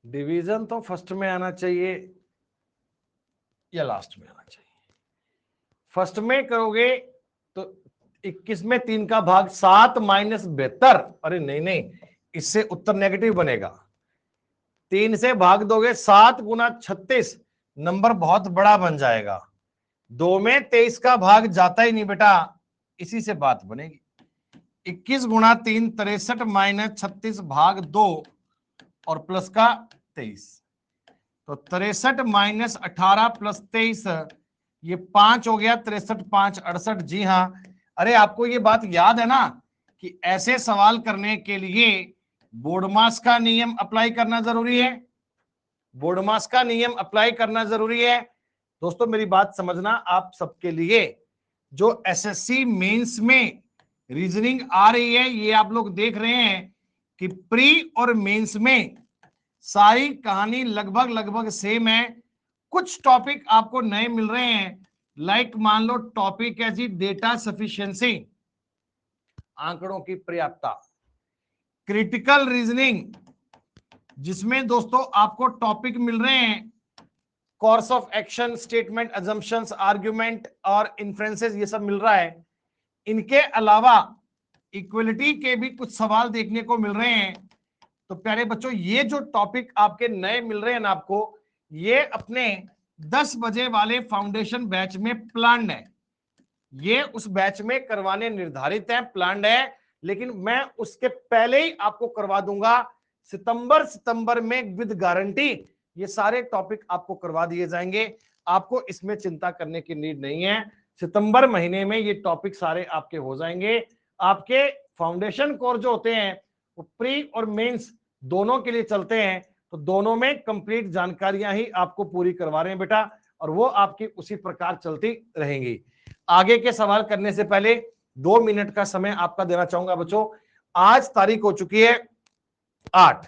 डिवीजन तो फर्स्ट में आना चाहिए या लास्ट में आना चाहिए। फर्स्ट में करोगे तो 21 में 3 का भाग 7 माइनस 72, अरे नहीं नहीं, इससे उत्तर नेगेटिव बनेगा। 3 से भाग दोगे 7 गुना 36, नंबर बहुत बड़ा बन जाएगा। 2 में 23 का भाग जाता ही नहीं बेटा, इसी से बात बनेगी। 21 गुना 3 63 माइनस 36 भाग 2 और प्लस का 23, तो 63 माइनस 18 प्लस 23, ये 5 हो गया, 63 5 68। जी हाँ, अरे आपको ये बात याद है ना कि ऐसे सवाल करने के लिए बोर्डमास का नियम अप्लाई करना जरूरी है, बोर्डमास का नियम अप्लाई करना जरूरी है। दोस्तों मेरी बात समझना, आप सबके लिए जो एसएससी मेंस में रीजनिंग आ रही है, ये आप लोग देख रहे हैं कि प्री और मेंस में सारी कहानी लगभग लगभग सेम है। कुछ टॉपिक आपको नए मिल रहे हैं, लाइक मान लो टॉपिक है जी डेटा सफिशिएंसी, आंकड़ों की पर्याप्तता, क्रिटिकल रीजनिंग, जिसमें दोस्तों आपको टॉपिक मिल रहे हैं course of action, statement, assumptions, argument और इन्फ्रेंसेस, ये सब मिल रहा है। इनके अलावा इक्वलिटी के भी कुछ सवाल देखने को मिल रहे हैं। तो प्यारे बच्चों, ये जो टॉपिक आपके नए मिल रहे हैं ना आपको, ये अपने 10 बजे वाले फाउंडेशन बैच में प्लान्ड है, ये उस बैच में करवाने निर्धारित है, प्लान्ड है, लेकिन मैं उसके पहले ही आपको करवा दूंगा। सितंबर में विद गारंटी ये सारे टॉपिक आपको करवा दिए जाएंगे, आपको इसमें चिंता करने की नीड नहीं है। सितंबर महीने में ये टॉपिक सारे आपके हो जाएंगे। आपके फाउंडेशन कोर्स जो होते हैं वो प्री और मेंस दोनों के लिए चलते हैं, तो दोनों में कंप्लीट जानकारियां ही आपको पूरी करवा रहे हैं बेटा, और वो आपकी उसी प्रकार चलती रहेंगी। आगे के सवाल करने से पहले 2 मिनट का समय आपका देना चाहूंगा बच्चों। आज तारीख हो चुकी है 8,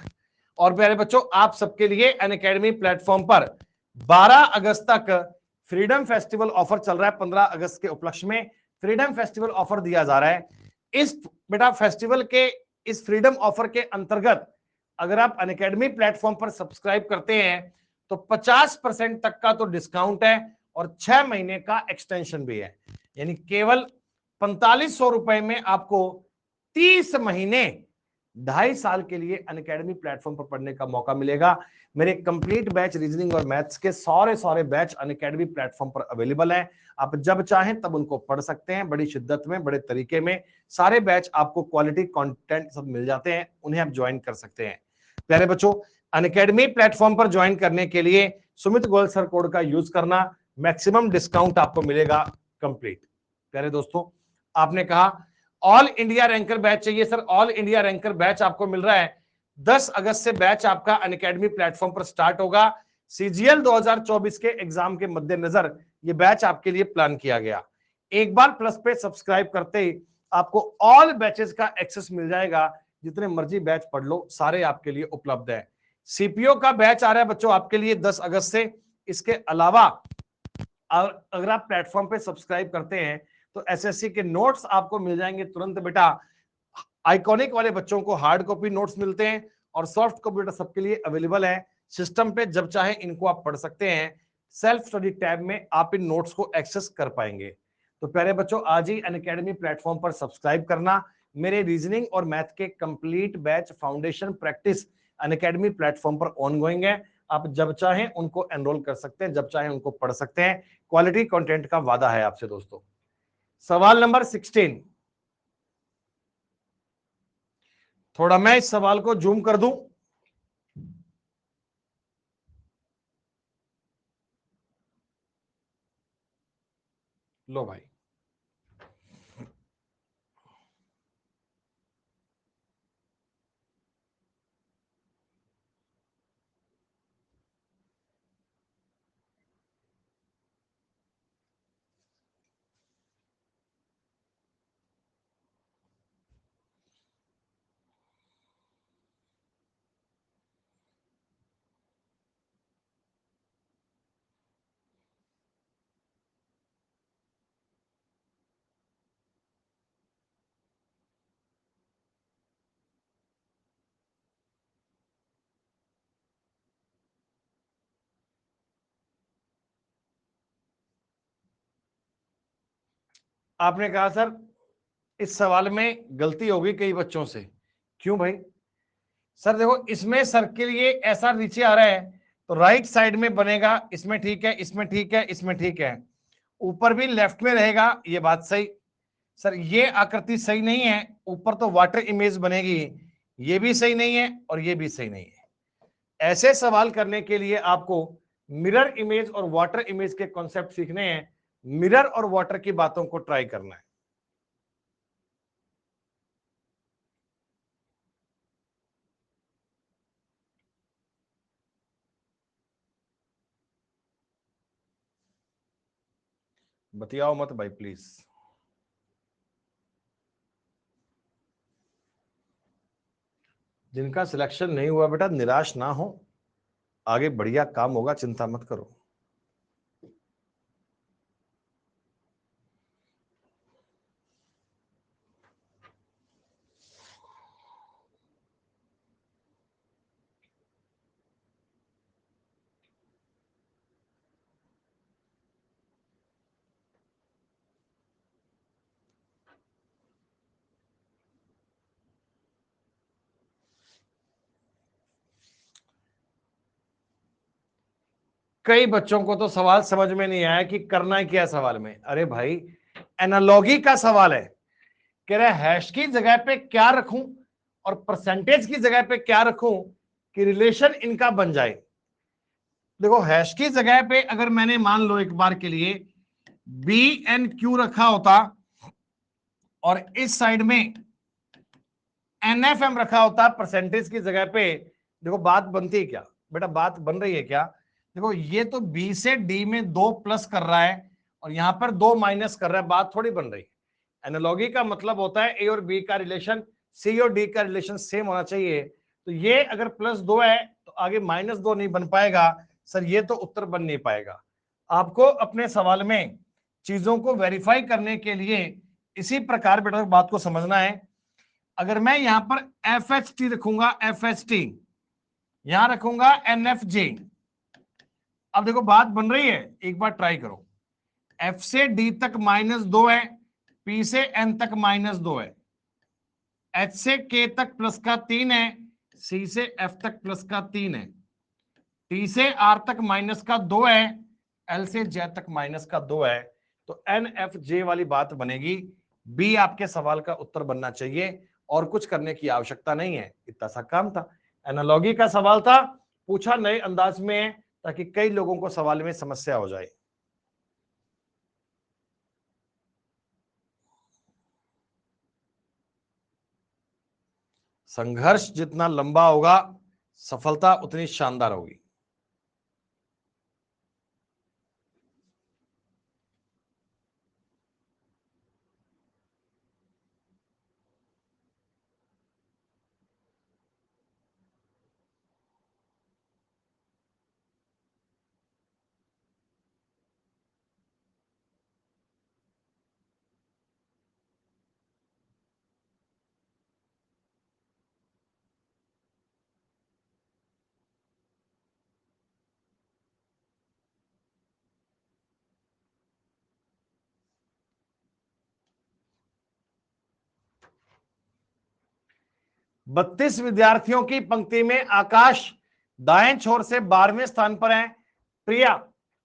और प्यारे बच्चों आप सबके लिए अनअकैडमी प्लेटफॉर्म पर 12 अगस्त तक फ्रीडम फेस्टिवल ऑफर चल रहा है। 15 अगस्त के उपलक्ष्य में फ्रीडम फेस्टिवल ऑफर दिया जा रहा है। इस बेटा फेस्टिवल के इस फ्रीडम ऑफर के अंतर्गत अगर आप अनअकैडमी प्लेटफॉर्म पर सब्सक्राइब करते हैं तो 50% तक का तो डिस्काउंट है और 6 महीने का एक्सटेंशन भी है, यानी केवल 4500 रुपए में आपको 30 महीने 2.5 साल के लिए अनअकैडमी प्लेटफॉर्म पर पढ़ने का मौका मिलेगा। मेरे कंप्लीट बैच रीजनिंग और मैथ्स के सारे बैच अनअकैडमी प्लेटफॉर्म पर अवेलेबल हैं। आप जब चाहें तब उनको पढ़ सकते हैं, बड़ी शिद्दत में, बड़े तरीके में। सारे बैच आपको क्वालिटी कंटेंट सब मिल जाते हैं, उन्हें आप ज्वाइन कर सकते हैं। प्यारे बच्चों, अनअकैडमी प्लेटफॉर्म पर ज्वाइन करने के लिए सुमित गोयल सर कोड का यूज करना, मैक्सिमम डिस्काउंट आपको मिलेगा कंप्लीट। प्यारे दोस्तों, आपने कहा ऑल इंडिया रैंकर बैच चाहिए sir, all India ranker batch आपको मिल रहा है 10 अगस्त से बैच आपका अनअकैडमी प्लेटफॉर्म पर स्टार्ट होगा। सीजीएल 2024 के एग्जाम के मद्देनजर ये बैच आपके लिए प्लान किया गया। एक बार प्लस पे सब्सक्राइब करते ही आपको ऑल बैचेस का एक्सेस मिल जाएगा, जितने मर्जी बैच पढ़ लो, सारे आपके लिए उपलब्ध है। सीपीओ का बैच आ रहा है बच्चों आपके लिए 10 अगस्त से। इसके अलावा अगर आप प्लेटफॉर्म पे सब्सक्राइब करते हैं तो एसएससी के नोट्स आपको मिल जाएंगे तुरंत बेटा। आइकॉनिक वाले बच्चों को हार्ड कॉपी नोट्स मिलते हैं और सॉफ्ट कॉपी बेटा सबके लिए अवेलेबल है सिस्टम पे, जब चाहे इनको आप पढ़ सकते हैं। सेल्फ स्टडी टैब में आप इन नोट्स को एक्सेस कर पाएंगे। तो प्यारे बच्चों, आज ही अनअकैडमी प्लेटफॉर्म पर सब्सक्राइब करना। मेरे रीजनिंग और मैथ के complete batch foundation practice Unacademy platform पर ऑनगोइंग है। आप जब चाहें उनको एनरोल कर सकते हैं, जब चाहें उनको पढ़ सकते हैं। क्वालिटी कंटेंट का वादा है आपसे दोस्तों। सवाल नंबर 16, थोड़ा मैं इस सवाल को जूम कर दूं। लो भाई, आपने कहा सर इस सवाल में गलती होगी कई बच्चों से, क्यों भाई? सर देखो, इसमें सर के लिए ऐसा नीचे आ रहा है तो राइट साइड में बनेगा, इसमें ठीक है, इसमें ठीक है, इसमें ठीक है, ऊपर भी लेफ्ट में रहेगा, ये बात सही। सर ये आकृति सही नहीं है, ऊपर तो वाटर इमेज बनेगी, ये भी सही नहीं है और ये भी सही नहीं है। ऐसे सवाल करने के लिए आपको मिरर इमेज और वाटर इमेज के कॉन्सेप्ट सीखने हैं। मिरर और वाटर की बातों को ट्राई करना है। बतियाओ मत भाई प्लीज। जिनका सिलेक्शन नहीं हुआ बेटा निराश ना हो, आगे बढ़िया काम होगा, चिंता मत करो। कई बच्चों को तो सवाल समझ में नहीं आया कि करना क्या है सवाल में। अरे भाई, एनालॉगी का सवाल है। कह रहा है हैश की जगह पे क्या रखूं और परसेंटेज की जगह पे क्या रखूं कि रिलेशन इनका बन जाए। देखो, हैश की जगह पे अगर मैंने मान लो एक बार के लिए बी एन क्यू रखा होता और इस साइड में एनएफएम रखा होता परसेंटेज की जगह पे, देखो बात बनती है क्या बेटा? बात बन रही है क्या? देखो, ये तो बी से डी में 2 प्लस कर रहा है और यहां पर 2 माइनस कर रहा है, बात थोड़ी बन रही। एनालॉगी का मतलब होता है ए और बी का रिलेशन, सी और डी का रिलेशन सेम होना चाहिए। तो ये अगर +2 है तो आगे -2 नहीं बन पाएगा सर, ये तो उत्तर बन नहीं पाएगा। आपको अपने सवाल में चीजों को वेरीफाई करने के लिए इसी प्रकार बेटा बात को समझना है। अगर मैं यहां पर एफ एच टी रखूंगा, एफ एच टी यहां रखूंगा एन एफ जे, अब देखो बात बन रही है, एक बार ट्राई करो। एफ से डी तक -2 है, पी से एन तक -2 है, एच से के तक +3 है, सी से एफ तक +3 है, टी से आर तक -2 है, एल से जे तक -2 है। तो एन एफ जे वाली बात बनेगी। बी आपके सवाल का उत्तर बनना चाहिए और कुछ करने की आवश्यकता नहीं है, इतना सा काम था। एनालॉगी का सवाल था, पूछा नए अंदाज में, ताकि कई लोगों को सवाल में समस्या हो जाए। संघर्ष जितना लंबा होगा, सफलता उतनी शानदार होगी। बत्तीस विद्यार्थियों की पंक्ति में आकाश दाएं छोर से 12वें स्थान पर है, प्रिया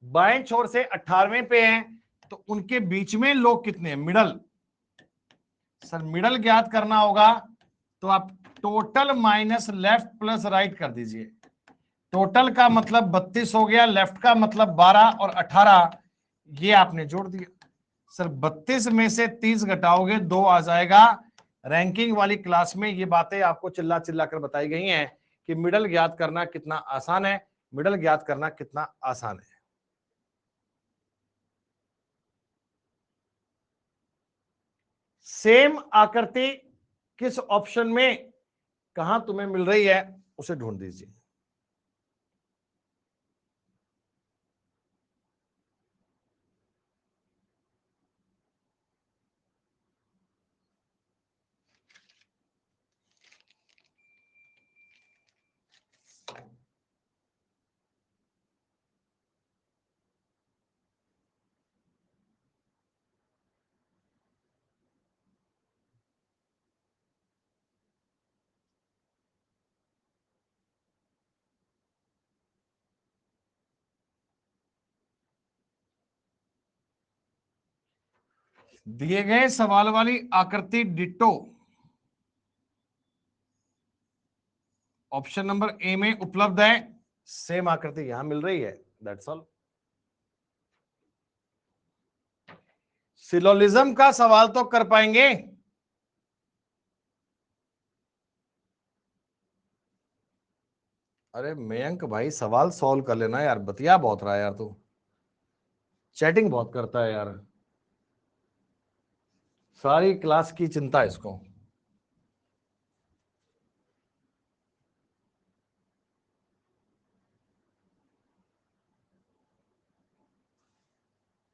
बाएं छोर से 18वें पे हैं, तो उनके बीच में लोग कितने हैं? मिडल। सर मिडल ज्ञात करना होगा तो आप total minus left plus right कर दीजिए। टोटल का मतलब 32 हो गया, लेफ्ट का मतलब 12 और 18 ये आपने जोड़ दिया। सर 32 में से 30 घटाओगे 2 आ जाएगा। रैंकिंग वाली क्लास में ये बातें आपको चिल्ला चिल्ला कर बताई गई हैं कि मिडल ज्ञात करना कितना आसान है, मिडल ज्ञात करना कितना आसान है। सेम आकृति किस ऑप्शन में कहां तुम्हें मिल रही है उसे ढूंढ दीजिए। दिए गए सवाल वाली आकृति डिट्टो ऑप्शन नंबर ए में उपलब्ध है। सेम आकृति यहां मिल रही है, दैट्स ऑल। सिलोलिज्म का सवाल तो कर पाएंगे? अरे मयंक भाई सवाल सॉल्व कर लेना यार, बतिया बहुत रहा है यार, तू चैटिंग बहुत करता है यार, सारी क्लास की चिंता है इसको।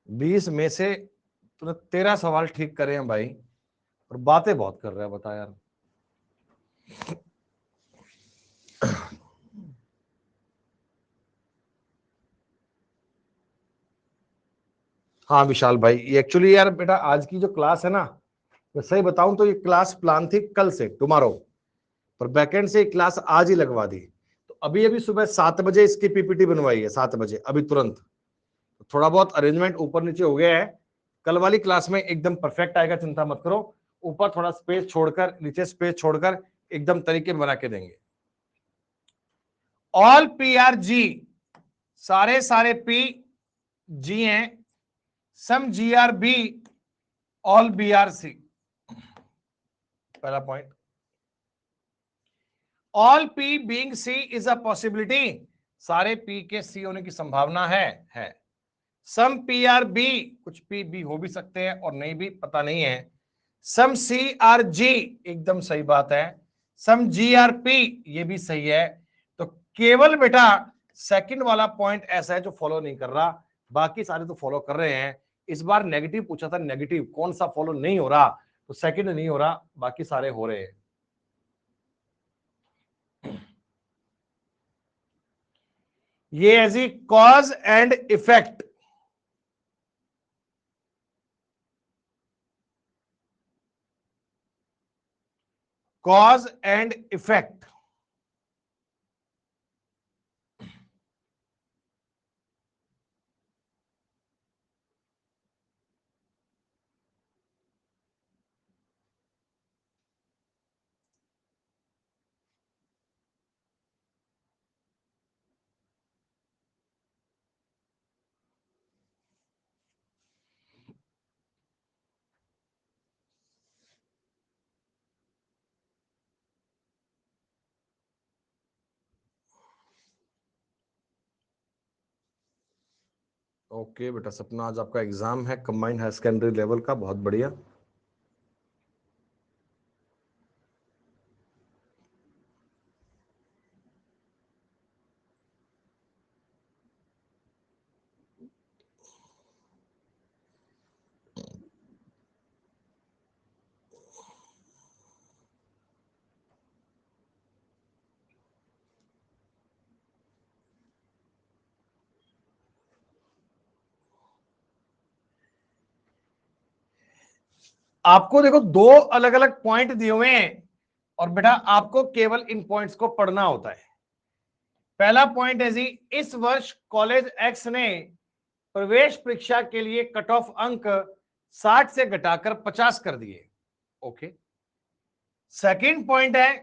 बीस में से तूने 13 सवाल ठीक करे हैं भाई, और बातें बहुत कर रहा है, बता यार। हाँ विशाल भाई, ये एक्चुअली यार बेटा आज की जो क्लास है ना, मैं सही बताऊं तो ये क्लास प्लान थी कल से, टुमारो, पर बैकएंड से क्लास आज ही लगवा दी। तो अभी अभी सुबह 7 बजे इसकी पीपीटी बनवाई है, 7 बजे अभी तुरंत। तो थोड़ा बहुत अरेंजमेंट ऊपर नीचे हो गया है, कल वाली क्लास में एकदम परफेक्ट आएगा, चिंता मत करो। ऊपर थोड़ा स्पेस छोड़कर, नीचे स्पेस छोड़कर एकदम तरीके में बना के देंगे। ऑल पी आर जी, सारे सारे पी जी हैं, some G are B, all B are C. पहला point, all P being C is a possibility, सारे पी के सी होने की संभावना है। सम पी आर बी, कुछ पी बी हो भी सकते हैं और नहीं भी, पता नहीं है। सम सी आर जी, एकदम सही बात है। सम जी आर पी, ये भी सही है। तो केवल बेटा सेकंड वाला पॉइंट ऐसा है जो फॉलो नहीं कर रहा, बाकी सारे तो फॉलो कर रहे हैं। इस बार नेगेटिव पूछा था, नेगेटिव कौन सा फॉलो नहीं हो रहा, तो सेकंड नहीं हो रहा, बाकी सारे हो रहे हैं। ये है जी cause and effect. Cause and effect, okay बेटा सपना, आज आपका एग्जाम है कंबाइंड हायर सेकेंडरी लेवल का, बहुत बढ़िया। आपको देखो दो अलग अलग पॉइंट दिए हुए हैं और बेटा आपको केवल इन पॉइंट्स को पढ़ना होता है। पहला पॉइंट है जी, इस वर्ष कॉलेज एक्स ने प्रवेश परीक्षा के लिए कट ऑफ अंक 60 से घटाकर 50 कर दिए। ओके। सेकंड पॉइंट है,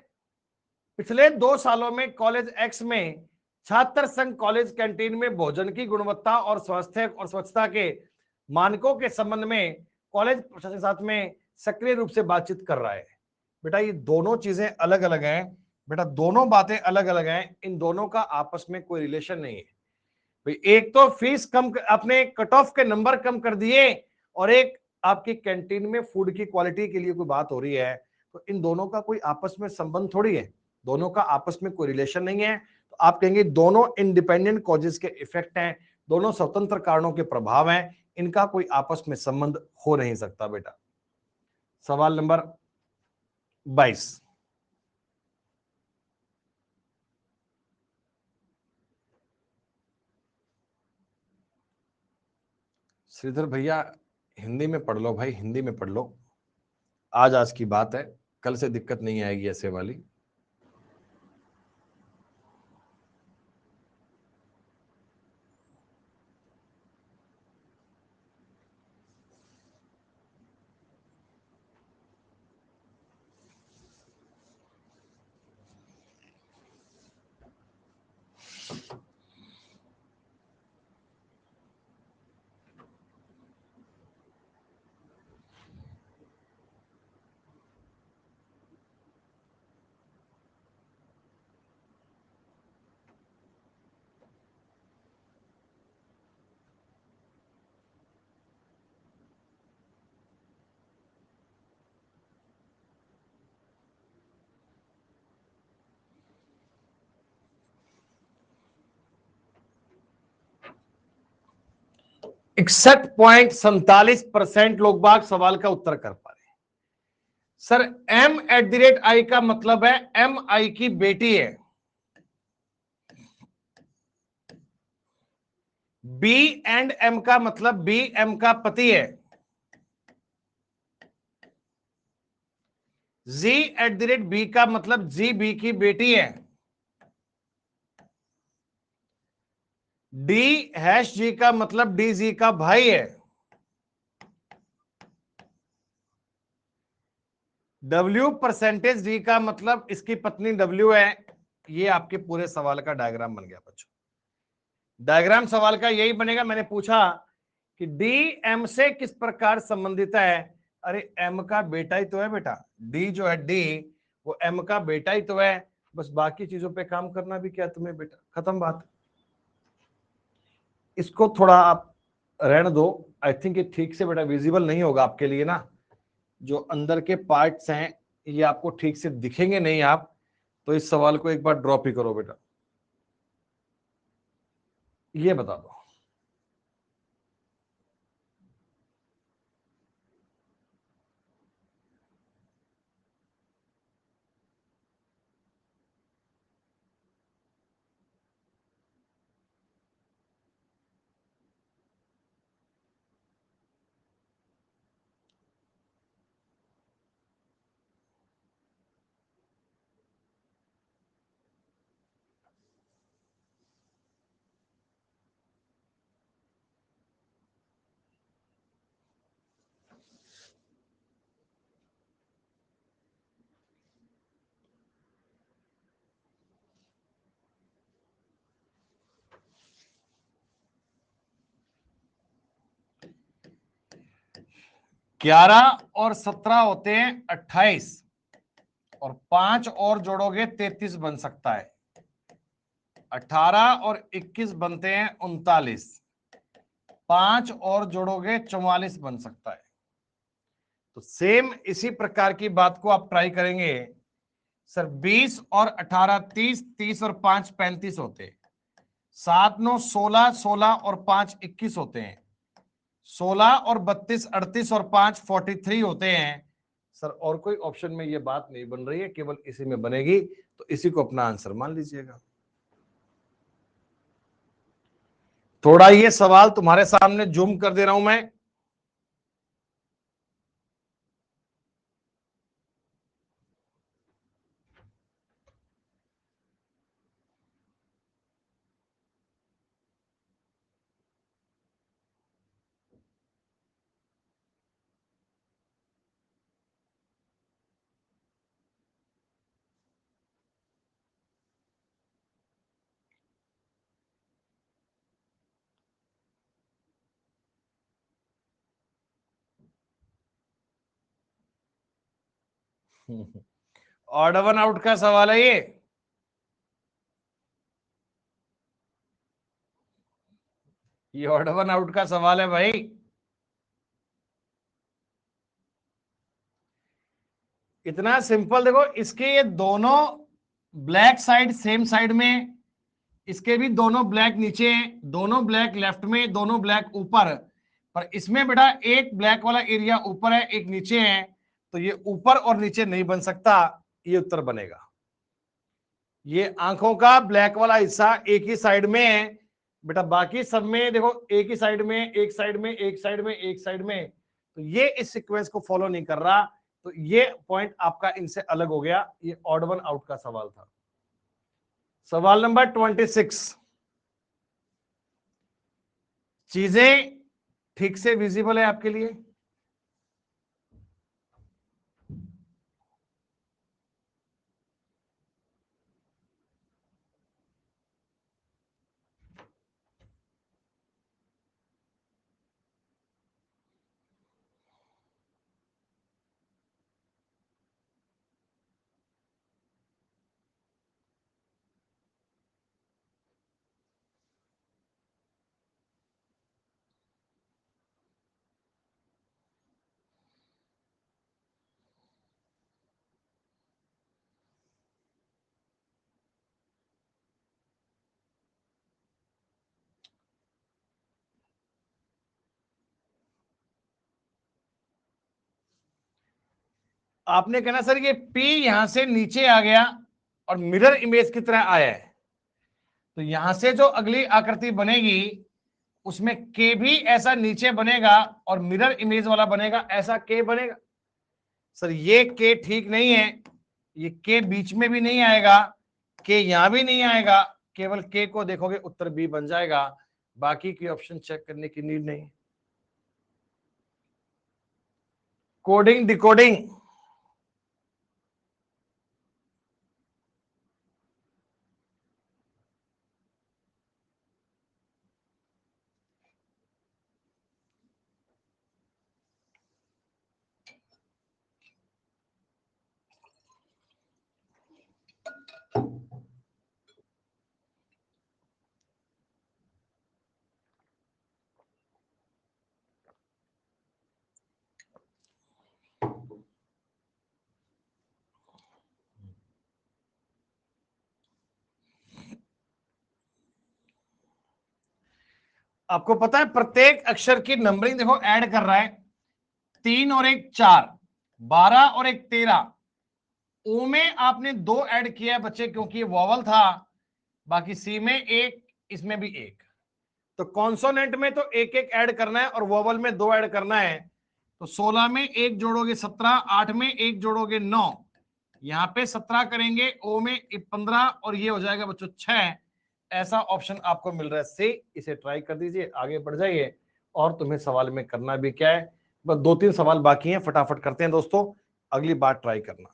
पिछले 2 सालों में कॉलेज एक्स में छात्र संघ कॉलेज कैंटीन में भोजन की गुणवत्ता और स्वास्थ्य और स्वच्छता के मानकों के संबंध में कॉलेज प्रशासन के साथ में सक्रिय रूप से बातचीत कर रहा है। बेटा ये दोनों चीजें अलग अलग हैं, बेटा दोनों बातें अलग अलग हैं, इन दोनों का आपस में कोई रिलेशन नहीं है भाई। एक तो फीस कम, अपने कट ऑफ के नंबर कम कर दिए, और एक आपकी कैंटीन में फूड की क्वालिटी के लिए कोई बात हो रही है, तो इन दोनों का कोई आपस में संबंध थोड़ी है, दोनों का आपस में कोई रिलेशन नहीं है। तो आप कहेंगे दोनों इंडिपेंडेंट कॉजेज के इफेक्ट हैं, दोनों स्वतंत्र कारणों के प्रभाव हैं, इनका कोई आपस में संबंध हो नहीं सकता बेटा। सवाल नंबर 22। श्रीधर भैया हिंदी में पढ़ लो भाई, हिंदी में पढ़ लो, आज आज की बात है, कल से दिक्कत नहीं आएगी ऐसे वाली। %61.47% लोग बाग सवाल का उत्तर कर पा रहे हैं। सर m@i का मतलब है एम आई की बेटी है, B&M का मतलब BM का पति है, Z@B का मतलब GB की बेटी है, D#G का मतलब DG का भाई है, W%D का मतलब इसकी पत्नी W है। ये आपके पूरे सवाल का डायग्राम बन गया बच्चों। डायग्राम सवाल का यही बनेगा। मैंने पूछा कि डी एम से किस प्रकार संबंधित है, अरे एम का बेटा ही तो है बेटा, डी जो है डी वो एम का बेटा ही तो है, बस बाकी चीजों पे काम करना भी क्या तुम्हें बेटा, खत्म बात। इसको थोड़ा आप रहने दो, आई थिंक ये ठीक से बेटा विजिबल नहीं होगा आपके लिए ना, जो अंदर के पार्ट्स हैं ये आपको ठीक से दिखेंगे नहीं आप, तो इस सवाल को एक बार ड्रॉप ही करो बेटा। ये बता दो 11 और 17 होते हैं 28, और 5 और जोड़ोगे 33 बन सकता है, 18 और 21 बनते हैं 39, 5 और जोड़ोगे 44 बन सकता है। तो सेम इसी प्रकार की बात को आप ट्राई करेंगे। सर 20 और 18 30, 30 और 5 35 होते हैं, 7 9 16, 16 और 5 21 होते हैं, 16 और 32 38 और 5 43 होते हैं। सर और कोई ऑप्शन में ये बात नहीं बन रही है, केवल इसी में बनेगी, तो इसी को अपना आंसर मान लीजिएगा। थोड़ा ये सवाल तुम्हारे सामने जूम कर दे रहा हूं मैं। ऑड वन आउट का सवाल है ये ऑड वन आउट का सवाल है भाई। इतना सिंपल, देखो इसके ये दोनों ब्लैक साइड सेम साइड में, इसके भी दोनों ब्लैक नीचे हैं, दोनों ब्लैक लेफ्ट में, दोनों ब्लैक ऊपर। पर इसमें बेटा एक ब्लैक वाला एरिया ऊपर है, एक नीचे है, तो ये ऊपर और नीचे नहीं बन सकता, ये उत्तर बनेगा। ये आंखों का ब्लैक वाला हिस्सा एक ही साइड में है बेटा, बाकी सब में देखो एक ही साइड में, एक साइड में, एक साइड में, एक साइड में, तो ये इस सीक्वेंस को फॉलो नहीं कर रहा, तो ये पॉइंट आपका इनसे अलग हो गया। ये ऑड वन आउट का सवाल था। सवाल नंबर 26। चीजें ठीक से विजिबल है आपके लिए? आपने कहना सर ये P यहां से नीचे आ गया और मिरर इमेज की तरह आया है, तो यहां से जो अगली आकृति बनेगी उसमें K भी ऐसा नीचे बनेगा और मिरर इमेज वाला बनेगा, ऐसा K बनेगा। सर ये K ठीक नहीं है, ये K बीच में भी नहीं आएगा, K यहां भी नहीं आएगा, केवल K को देखोगे उत्तर B बन जाएगा, बाकी की ऑप्शन चेक करने की नीड नहीं। Coding decoding. आपको पता है प्रत्येक अक्षर की नंबरिंग देखो ऐड कर रहा है, 3 और 1 4, 12 और 1 13। ओ में आपने 2 ऐड किया है बच्चे, क्योंकि वॉवल था, बाकी सी में 1, इसमें भी 1। तो कॉन्सोनेंट में तो एक एक ऐड करना है और वोवल में 2 ऐड करना है। तो 16 में 1 जोड़ोगे 17, 8 में 1 जोड़ोगे 9, यहां पे 17 करेंगे, ओ में 15 और ये हो जाएगा बच्चों 6। ऐसा ऑप्शन आपको मिल रहा है सी, इसे ट्राई कर दीजिए, आगे बढ़ जाइए। और तुम्हें सवाल में करना भी क्या है, बस 2-3 सवाल बाकी हैं, फटाफट करते हैं दोस्तों, अगली बार ट्राई करना।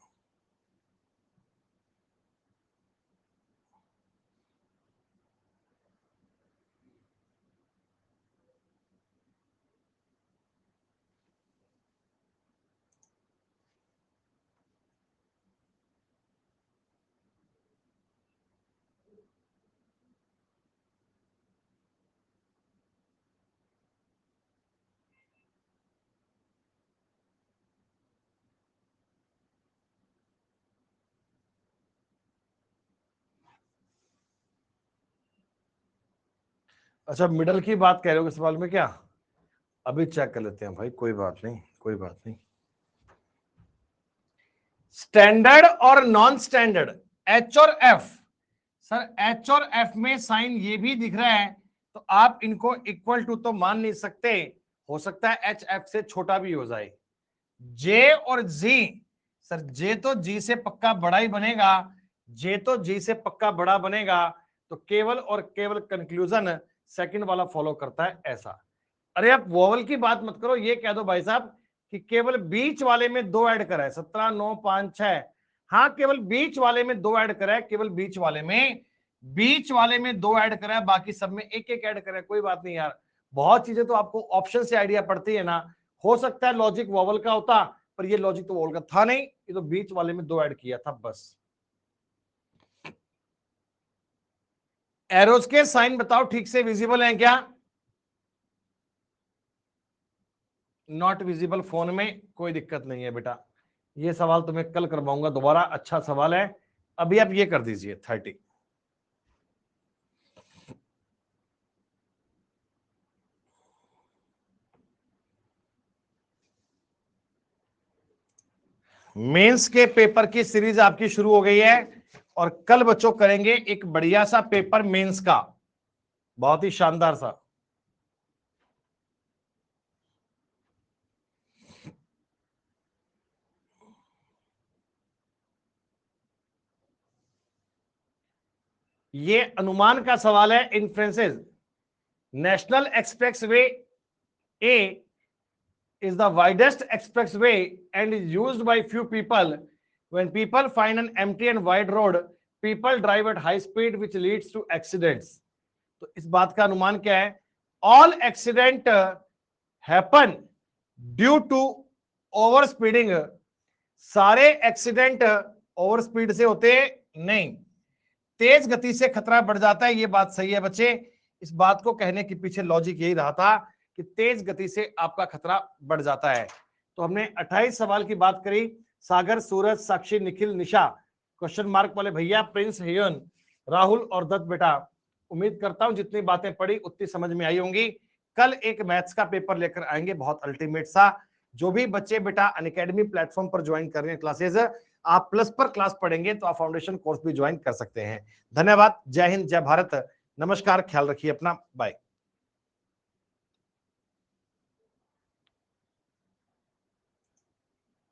अच्छा, मिडल की बात कह रहे हो सवाल में क्या? अभी चेक कर लेते हैं भाई, कोई बात नहीं, कोई बात नहीं। स्टैंडर्ड और नॉन स्टैंडर्ड, एच और एफ। सर एच और एफ में साइन ये भी दिख रहा है, तो आप इनको इक्वल टू तो मान नहीं सकते, हो सकता है एच एफ से छोटा भी हो जाए। जे और जी, सर जे तो जी से पक्का बड़ा ही बनेगा, जे तो जी से पक्का बड़ा बनेगा, तो केवल और केवल कंक्लूजन सेकंड वाला फॉलो करता है ऐसा। अरे आप वोवल की बात मत करो, ये कह दो भाई साहब कि केवल बीच वाले में दो ऐड करा है, 17 9 5 6। हाँ केवल बीच वाले में दो ऐड करा है, केवल बीच वाले में, बीच वाले में दो ऐड करा है, बाकी सब में एक एक ऐड करा है। कोई बात नहीं यार, बहुत चीजें तो आपको ऑप्शन से आइडिया पड़ती है ना। हो सकता है लॉजिक वोवल का होता, पर ये लॉजिक तो वोवल का था नहीं, ये तो बीच वाले में दो ऐड किया था बस। एरोज के साइन बताओ ठीक से विजिबल हैं क्या? नॉट विजिबल फोन में, कोई दिक्कत नहीं है बेटा, ये सवाल तुम्हें कल करवाऊंगा दोबारा, अच्छा सवाल है। अभी आप ये कर दीजिए 30। मेंस के पेपर की सीरीज आपकी शुरू हो गई है, और कल बच्चों करेंगे एक बढ़िया सा पेपर मेंस का, बहुत ही शानदार सा। ये अनुमान का सवाल है, inferences. National expressway A is the widest expressway and is used by few people. When people find an empty and wide road, people drive at high speed which leads to accidents. तो इस बात का अनुमान क्या है? All accident happen due to over speeding. सारे accident over speed से होते नहीं, तेज गति से खतरा बढ़ जाता है, ये बात सही है बच्चे। इस बात को कहने के पीछे लॉजिक यही रहा था कि तेज गति से आपका खतरा बढ़ जाता है। तो हमने 28 सवाल की बात करी। सागर, सूरज, साक्षी, निखिल, निशा, क्वेश्चन मार्क वाले भैया, प्रिंस, हेयन, राहुल और दत्त बेटा, उम्मीद करता हूं जितनी बातें पढ़ी उतनी समझ में आई होंगी। कल एक मैथ्स का पेपर लेकर आएंगे बहुत अल्टीमेट सा। जो भी बच्चे बेटा अनअकैडमी प्लेटफॉर्म पर ज्वाइन कर रहे हैं क्लासेज, आप प्लस पर क्लास पढ़ेंगे तो आप फाउंडेशन कोर्स भी ज्वाइन कर सकते हैं। धन्यवाद, जय हिंद, जय भारत, नमस्कार, ख्याल रखिए अपना, बाय।